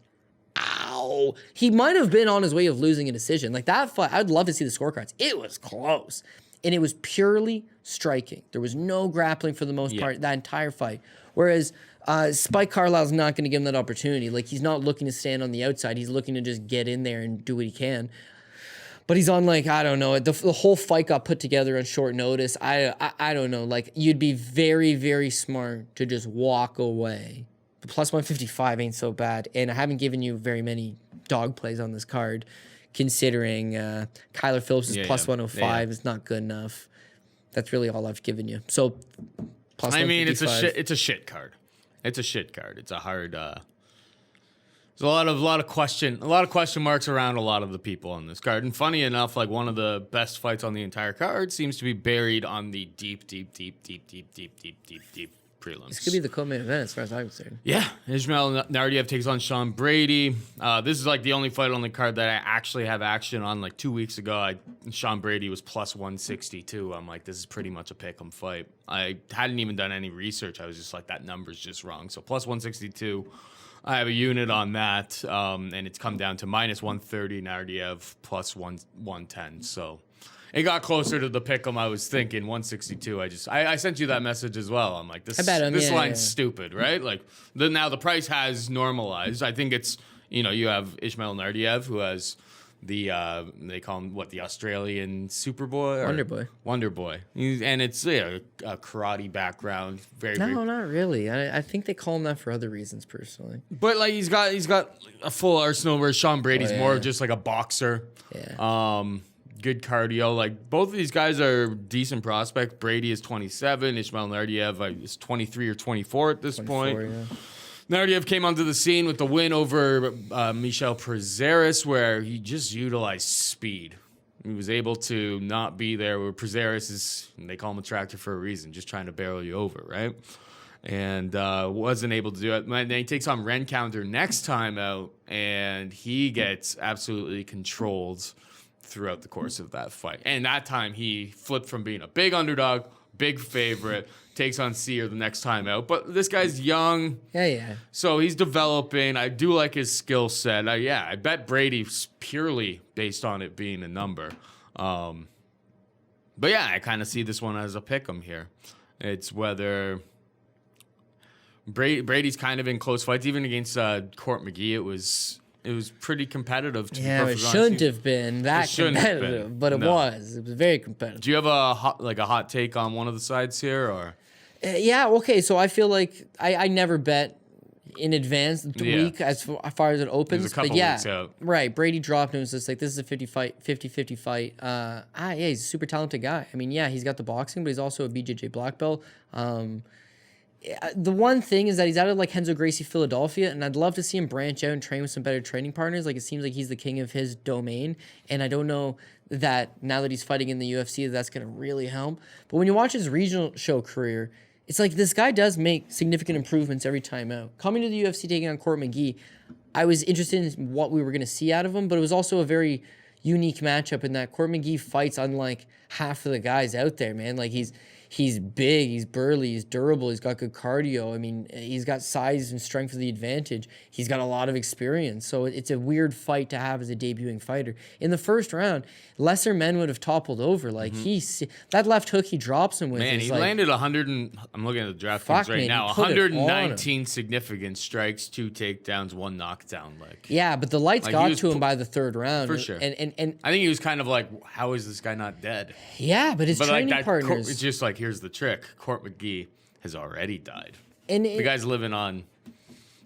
ow. He might have been on his way of losing a decision. Like, that fight, I'd love to see the scorecards. It was close. And it was purely striking. There was no grappling for the most part, that entire fight. Whereas Spike Carlyle's not going to give him that opportunity. Like, he's not looking to stand on the outside. He's looking to just get in there and do what he can. But he's on, like, I don't know. The whole fight got put together on short notice. I don't know. Like, you'd be very, very smart to just walk away. The plus 155 ain't so bad. And I haven't given you very many dog plays on this card, considering Kyler Phillips' plus 105 is not good enough. That's really all I've given you. So, plus 155. I mean, it's a shit card. It's a shit card. It's a hard... There's a lot of question marks around a lot of the people on this card. And funny enough, like one of the best fights on the entire card seems to be buried on the deep prelims. This could be the co-main event as far as I'm concerned. Yeah, Ismail Naurdiev takes on Sean Brady. This is like the only fight on the card that I actually have action on. Like 2 weeks ago, Sean Brady was plus 162. I'm like, this is pretty much a pick'em fight. I hadn't even done any research. I was just like, that number's just wrong. So plus 162. I have a unit on that, and it's come down to minus 130, Naurdiev plus 110. So it got closer to the pick'em I was thinking, 162. I sent you that message as well. I'm like, this line's stupid, right? Like, now the price has normalized. I think it's, you have Ismail Naurdiev, who has the, they call him, the Australian Superboy? Wonder Boy. And it's a karate background. No, not really. I think they call him that for other reasons, personally. But, like, he's got a full arsenal, where Sean Brady's more of just, like, a boxer. Yeah. Good cardio. Like, both of these guys are decent prospects. Brady is 27. Ismail Naurdiev is 23 or 24 at this point. Yeah. Naurdiev came onto the scene with the win over Michel Prazeres, where he just utilized speed. He was able to not be there where Prazeres is, they call him a tractor for a reason, just trying to barrel you over, right? And wasn't able to do it. Then he takes on Rencounter next time out, and he gets absolutely controlled throughout the course of that fight. And that time he flipped from being a big underdog, big favorite, takes on Sear the next time out. But this guy's young. Yeah. So he's developing. I do like his skill set. I bet Brady's purely based on it being a number. But yeah, I kind of see this one as a pick'em here. It's whether Brady's kind of in close fights, even against Court McGee. It was pretty competitive. It shouldn't have been that competitive, but it was. It was very competitive. Do you have a hot take on one of the sides here, or? Yeah. Okay. So I feel like I never bet in advance the week as far as it opens. There's a couple weeks out. Right. Brady dropped and it was just like, this is a 50-50 fight. He's a super talented guy. I mean, yeah, he's got the boxing, but he's also a BJJ black belt. The one thing is that he's out of like Renzo Gracie, Philadelphia, and I'd love to see him branch out and train with some better training partners. Like, it seems like he's the king of his domain, and I don't know that now that he's fighting in the UFC, that's going to really help. But when you watch his regional show career, it's like this guy does make significant improvements every time out. Coming to the UFC, taking on Court McGee, I was interested in what we were going to see out of him, but it was also a very unique matchup in that Court McGee fights unlike half of the guys out there, man. Like, he's big, he's burly, he's durable, he's got good cardio. I mean, he's got size and strength for the advantage. He's got a lot of experience. So it's a weird fight to have as a debuting fighter. In the first round, lesser men would have toppled over. Like, that left hook he drops him with. Man, he landed 100 and, I'm looking at the DraftKings right now, 119 significant strikes, 2 takedowns, 1 knockdown. Like, yeah, but the lights got to him by the third round. For sure. And I think he was kind of like, how is this guy not dead? Yeah, but his training partners. It's just like, here's the trick. Court McGee has already died. And the guy's living on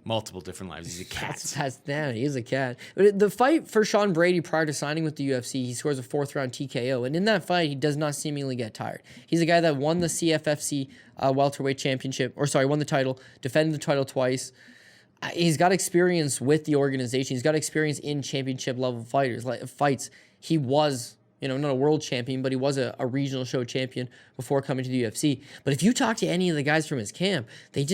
multiple different lives. He's a cat. He is a cat. But the fight for Sean Brady prior to signing with the UFC, he scores a 4th round TKO. And in that fight, he does not seemingly get tired. He's a guy that won the CFFC welterweight championship, won the title, defended the title twice. He's got experience with the organization. He's got experience in championship level fights. He was not a world champion, but he was a regional show champion before coming to the UFC. But if you talk to any of the guys from his camp, they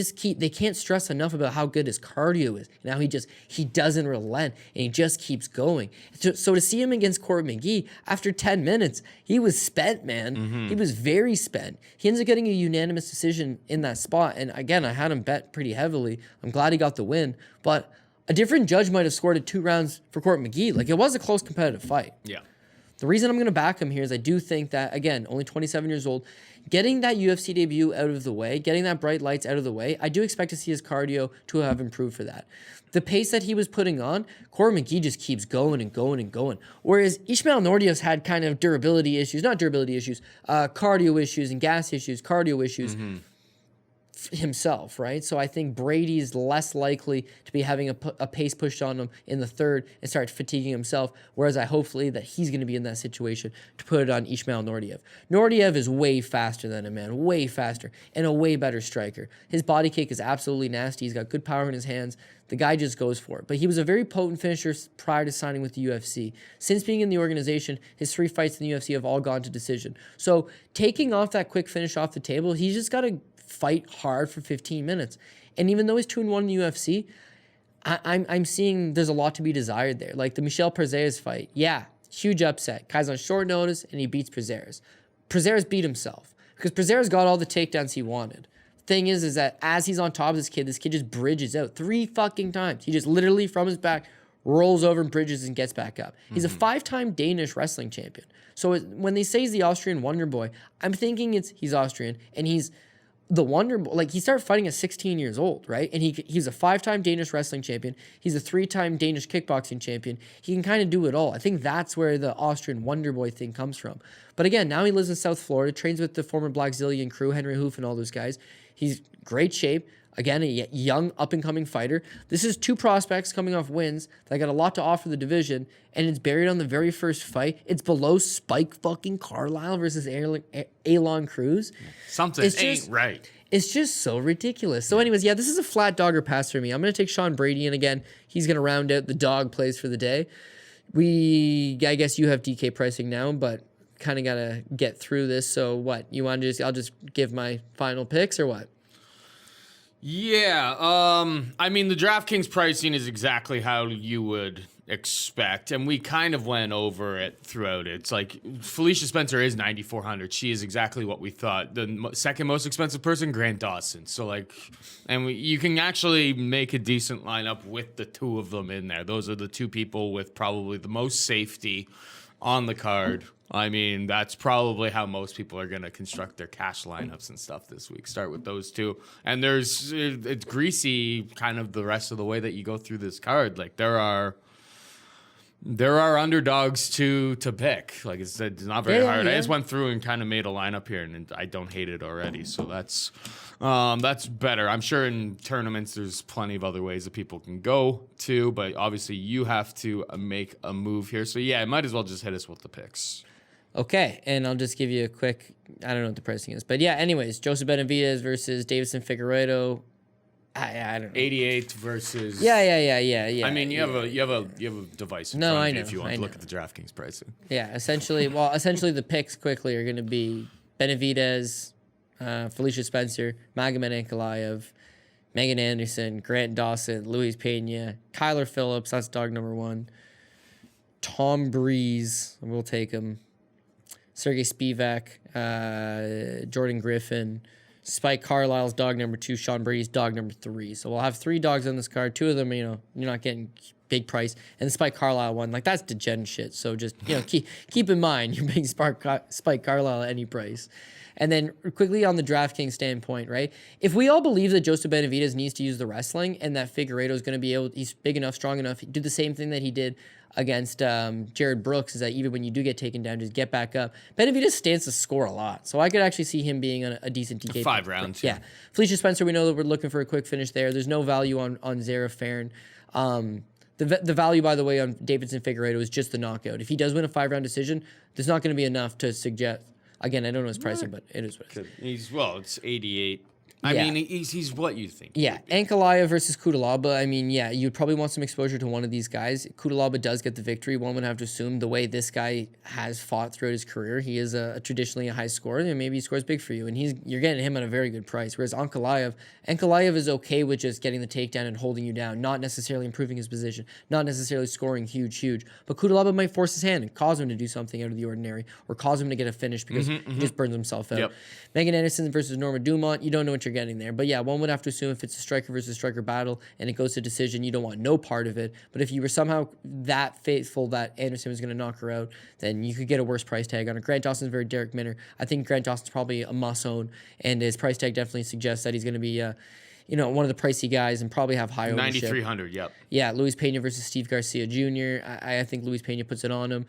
can't stress enough about how good his cardio is. Now he doesn't relent and he just keeps going. So to see him against Court McGee, after 10 minutes, he was spent, man. Mm-hmm. He was very spent. He ends up getting a unanimous decision in that spot. And again, I had him bet pretty heavily. I'm glad he got the win. But a different judge might have scored it 2 rounds for Court McGee. Like, it was a close competitive fight. Yeah. The reason I'm going to back him here is I do think that, again, only 27 years old, getting that UFC debut out of the way, getting that bright lights out of the way, I do expect to see his cardio to have improved for that. The pace that he was putting on, Court McGee just keeps going and going and going. Whereas Ismail Naurdiev's had kind of cardio issues and gas issues, cardio issues. Mm-hmm. Himself, right? So I think Brady's less likely to be having a pace pushed on him in the third and start fatiguing himself, whereas I hopefully that he's going to be in that situation to put it on Ismail Naurdiev. Naurdiev is way faster than him, man, way faster, and a way better striker. His body kick is absolutely nasty. He's got good power in his hands. The guy just goes for it. But he was a very potent finisher prior to signing with the UFC. Since being in the organization, his 3 fights in the UFC have all gone to decision. So taking off that quick finish off the table, he's just got to fight hard for 15 minutes. And even though he's 2-1 in the UFC, I'm seeing there's a lot to be desired there. Like the Michel Prazeres fight. Yeah, huge upset. Guy's on short notice and he beats Prazeres. Prazeres beat himself because Prazeres got all the takedowns he wanted. Thing is that as he's on top of this kid just bridges out 3 fucking times. He just literally from his back rolls over and bridges and gets back up. He's a 5-time Danish wrestling champion. So when they say he's the Austrian Wonder Boy, I'm thinking he's Austrian and he's the Wonder Boy. Like, he started fighting at 16 years old, right? And he's a 5-time Danish wrestling champion. He's a 3-time Danish kickboxing champion. He can kind of do it all. I think that's where the Austrian Wonder Boy thing comes from. But again, now he lives in South Florida, trains with the former Black Zillion crew, Henry Hoof and all those guys. He's great shape. Again, a young, up-and-coming fighter. This is 2 prospects coming off wins that got a lot to offer the division, and it's buried on the very first fight. It's below Spike fucking Carlyle versus Alon Cruz. Something ain't right. It's just so ridiculous. So anyways, yeah, this is a flat dog or pass for me. I'm going to take Sean Brady, and again, he's going to round out the dog plays for the day. I guess you have DK pricing now, but kind of got to get through this. So what? You want to I'll just give my final picks or what? Yeah, I mean, the DraftKings pricing is exactly how you would expect, and we kind of went over it throughout. It's like Felicia Spencer is 9,400. She is exactly what we thought. The second most expensive person, Grant Dawson. So you can actually make a decent lineup with the 2 of them in there. Those are the 2 people with probably the most safety on the card. I mean, that's probably how most people are going to construct their cash lineups and stuff this week. Start with those 2. And it's greasy kind of the rest of the way that you go through this card. Like, there are underdogs to pick. Like, it's not very hard. I just went through and kind of made a lineup here, and I don't hate it already. So that's better. I'm sure in tournaments there's plenty of other ways that people can go to, but obviously you have to make a move here. So yeah, I might as well just hit us with the picks. Okay, and I'll just give you a quick, I don't know what the pricing is, but yeah, anyways, Joseph Benavidez versus Davison Figueiredo. I don't know. 88 versus. Yeah. I mean, you have a device in front of you if you want to look at the DraftKings pricing. Yeah, essentially the picks quickly are going to be Benavidez, Felicia Spencer, Magomed Ankalaev, Megan Anderson, Grant Dawson, Luis Pena, Kyler Phillips, that's dog number 1. Tom Breese, we'll take him. Sergei Spivak, Jordan Griffin, Spike Carlyle's dog number 2, Sean Brady's dog number 3. So we'll have 3 dogs on this card. 2 of them, you're not getting big price, and the Spike Carlyle one, that's degen shit. So just keep in mind you're paying Spike Carlyle at any price. And then quickly on the DraftKings standpoint, right? If we all believe that Joseph Benavidez needs to use the wrestling and that Figueiredo is going to be he's big enough, strong enough, do the same thing that he did against Jared Brooks, is that even when you do get taken down, just get back up. Benavidez stands to score a lot, so I could actually see him being a decent DK. 5 rounds. Yeah. Felicia Spencer, we know that we're looking for a quick finish there. There's no value on Zara Fairn. The value, by the way, on Davidson Figueiredo is just the knockout. If he does win a 5-round decision, there's not going to be enough to suggest. Again, I don't know his pricing, but it is what it is. It's 88 I Yeah. mean, he's what you think. Yeah, Ankalaev versus Cutelaba. I mean, yeah, you'd probably want some exposure to one of these guys. Cutelaba does get the victory. One would have to assume the way this guy has fought throughout his career, he is traditionally a high scorer, and maybe he scores big for you. And you're getting him at a very good price. Whereas Ankalaev is okay with just getting the takedown and holding you down, not necessarily improving his position, not necessarily scoring huge. But Cutelaba might force his hand and cause him to do something out of the ordinary, or cause him to get a finish because he just burns himself out. Yep. Megan Anderson versus Norma Dumont, you don't know what you're getting there. But yeah, one would have to assume if it's a striker versus striker battle and it goes to decision, you don't want no part of it. But if you were somehow that faithful that Anderson was going to knock her out, then you could get a worse price tag on it. Grant Dawson's very Derek Minner. I think Grant Dawson's probably a must-own, and his price tag definitely suggests that he's going to be one of the pricey guys and probably have high ownership. 9,300, yep. Yeah, Luis Pena versus Steve Garcia Jr. I think Luis Pena puts it on him.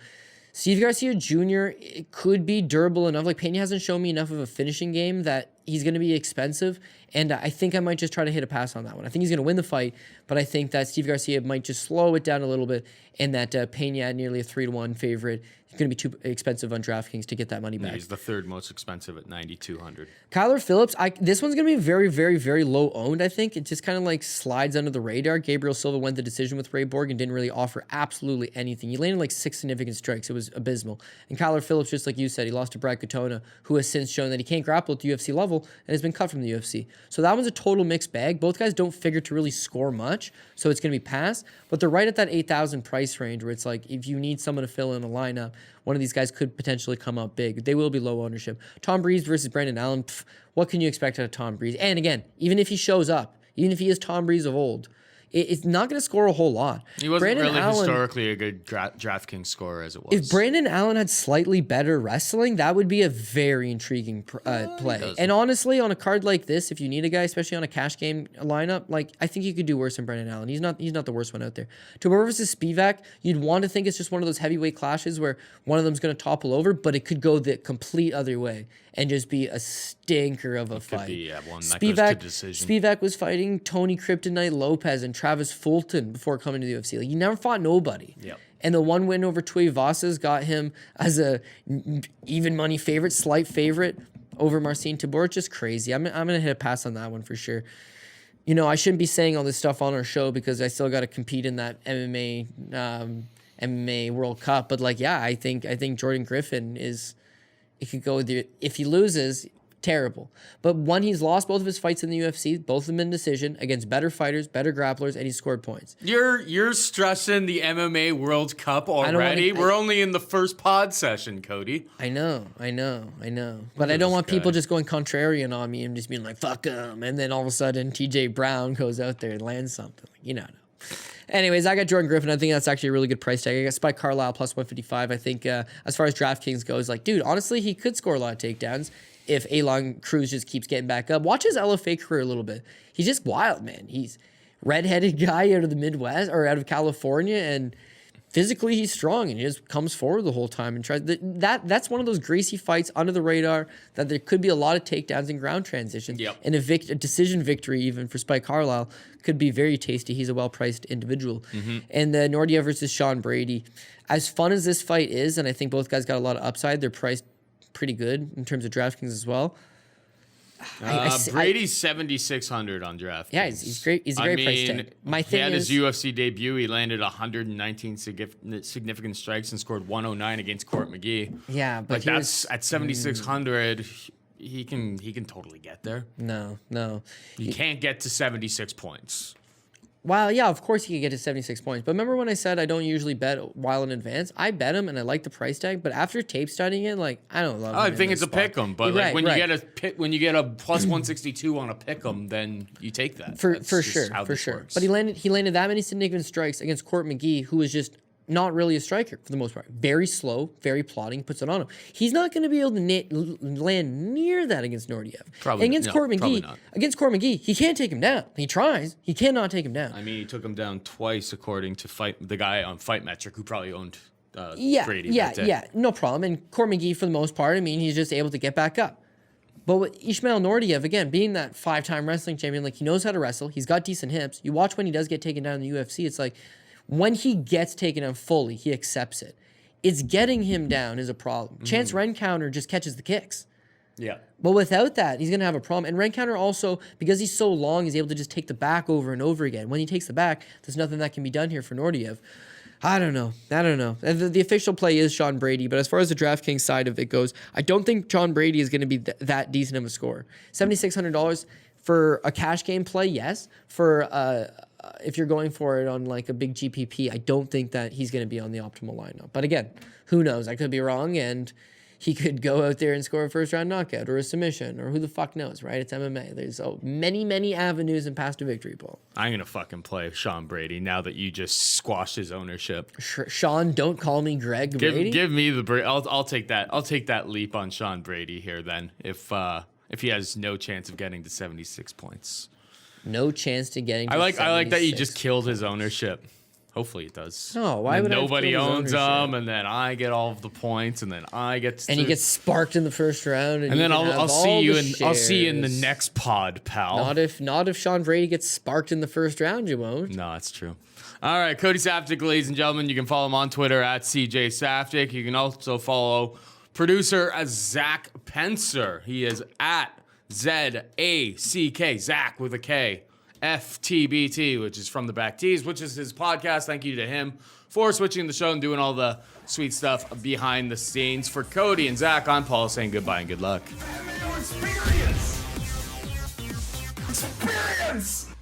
Steve Garcia Jr. It could be durable enough. Like, Pena hasn't shown me enough of a finishing game that he's going to be expensive, and I think I might just try to hit a pass on that one. I think he's going to win the fight, but I think that Steve Garcia might just slow it down a little bit, and that Pena at nearly a 3-1 favorite is going to be too expensive on DraftKings to get that money back. He's the third most expensive at 9,200. Kyler Phillips, this one's going to be very, very, very low owned, I think. It just kind of like slides under the radar. Gabriel Silva went the decision with Ray Borg and didn't really offer absolutely anything. He landed like 6 significant strikes. It was abysmal. And Kyler Phillips, just like you said, he lost to Brad Katona, who has since shown that he can't grapple at the UFC level and has been cut from the UFC. So that one's a total mixed bag. Both guys don't figure to really score much, so it's going to be pass. But they're right at that 8,000 price range where it's like if you need someone to fill in a lineup, one of these guys could potentially come up big. They will be low ownership. Tom Breese versus Brendan Allen. What can you expect out of Tom Breese? And again, even if he shows up, even if he is Tom Breese of old, it's not going to score a whole lot. He wasn't really historically a good DraftKings scorer as it was. If Brandon Allen had slightly better wrestling, that would be a very intriguing play. And honestly, on a card like this, if you need a guy, especially on a cash game lineup, like I think you could do worse than Brandon Allen. He's not the worst one out there. Tybura versus Spivak, you'd want to think it's just one of those heavyweight clashes where one of them's going to topple over, but it could go the complete other way and just be a stinker of a fight. Be, one that goes to decision. Spivak was fighting Tony Kryptonite Lopez and Travis Fulton before coming to the UFC. Like, he never fought nobody. Yep. And the one win over Tuivasas got him as a even money favorite, slight favorite over Marcin Tybura. Just crazy. I'm gonna hit a pass on that one for sure. You know, I shouldn't be saying all this stuff on our show because I still got to compete in that MMA World Cup. But like, yeah, I think Jordan Griffin is. It could go there. If he loses, terrible. But one, he's lost both of his fights in the UFC, both of them in decision against better fighters, better grapplers, and he scored points. You're stressing the MMA World Cup already. We're only in the first pod session, Cody. I know. But I don't want people just going contrarian on me and just being like, fuck him. And then all of a sudden, TJ Brown goes out there and lands something. You know. Anyways, I got Jordan Griffin. I think that's actually a really good price tag. I got Spike Carlyle plus 155. I think as far as DraftKings goes, like, dude, honestly, he could score a lot of takedowns if Alon Cruz just keeps getting back up. Watch his LFA career a little bit. He's just wild, man. He's redheaded guy out of the Midwest or out of California, and physically he's strong, and he just comes forward the whole time and tries. That's one of those greasy fights under the radar that there could be a lot of takedowns and ground transitions. Yep. And a decision victory even for Spike Carlyle could be very tasty. He's a well-priced individual. And the Naurdiev versus Sean Brady. As fun as this fight is, and I think both guys got a lot of upside, they're priced pretty good in terms of DraftKings as well. Brady's 7,600 on DraftKings. Yeah, he's great. He's a great price tag. My thing he had is, his UFC debut. He landed 119 significant strikes and scored 109 against Court McGee. yeah, but Like that's at 7,600. He can totally get there. no. He can't get to 76 points. Well, yeah, of course he could get to 76 points. But remember when I said I don't usually bet a while in advance? I bet him and I like the price tag. But after tape studying it, like, I don't love it. I think it's a pick 'em, but Right, like right. when you get a plus 162 on a pick 'em, then you take that. For That's just sure, how for this sure. works. But he landed that many significant strikes against Court McGee, who was just not really a striker for the most part. Very slow, very plotting, puts it on him. He's not going to be able to land near that against Naurdiev. Probably against no, Court probably McGee. not. Against Court McGee, he can't take him down. He tries. He cannot take him down. I mean, he took him down twice, according to the guy on Fight Metric, who probably owned Brady. Yeah, no problem. And Court McGee, for the most part, I mean, he's just able to get back up. But with Ismail Naurdiev, again, being that 5-time wrestling champion, like, he knows how to wrestle. He's got decent hips. You watch when he does get taken down in the UFC, it's like, when he gets taken down fully, he accepts it. It's getting him down is a problem. Chance Rencounter just catches the kicks. Yeah. But without that, he's going to have a problem. And rank counter also, because he's so long, he's able to just take the back over and over again. When he takes the back, there's nothing that can be done here for Naurdiev. I don't know. The official play is Sean Brady, but as far as the DraftKings side of it goes, I don't think Sean Brady is going to be that decent of a score. $7,600 for a cash game play, yes. For if you're going for it on like a big GPP, I don't think that he's going to be on the optimal lineup. But again, who knows? I could be wrong, and he could go out there and score a first-round knockout or a submission, or who the fuck knows, right? It's MMA. There's many avenues and paths to victory, Paul. I'm going to fucking play Sean Brady now that you just squashed his ownership. Sean, don't call me Greg Brady. Give me the Brady. I'll take that. I'll take that leap on Sean Brady here then if he has no chance of getting to 76 points. No chance to getting to I like that you 76. just killed his ownership. Hopefully it does. No, why would nobody I owns them, and then I get all of the points, and then I get and you get sparked in the first round, and then I'll see you in the shares. next pod, pal. Not if Sean Brady gets sparked in the first round, you won't. No, that's true. All right, Cody Saftic, ladies and gentlemen. You can follow him on Twitter at CJ Saftic. You can also follow producer as Zach Pencer. He is at ZACK, Zach with a K. FTBT, which is from the Back Tees, which is his podcast. Thank you to him for switching the show and doing all the sweet stuff behind the scenes. For Cody and Zach, I'm Paul saying goodbye and good luck. Mayo experience. Experience.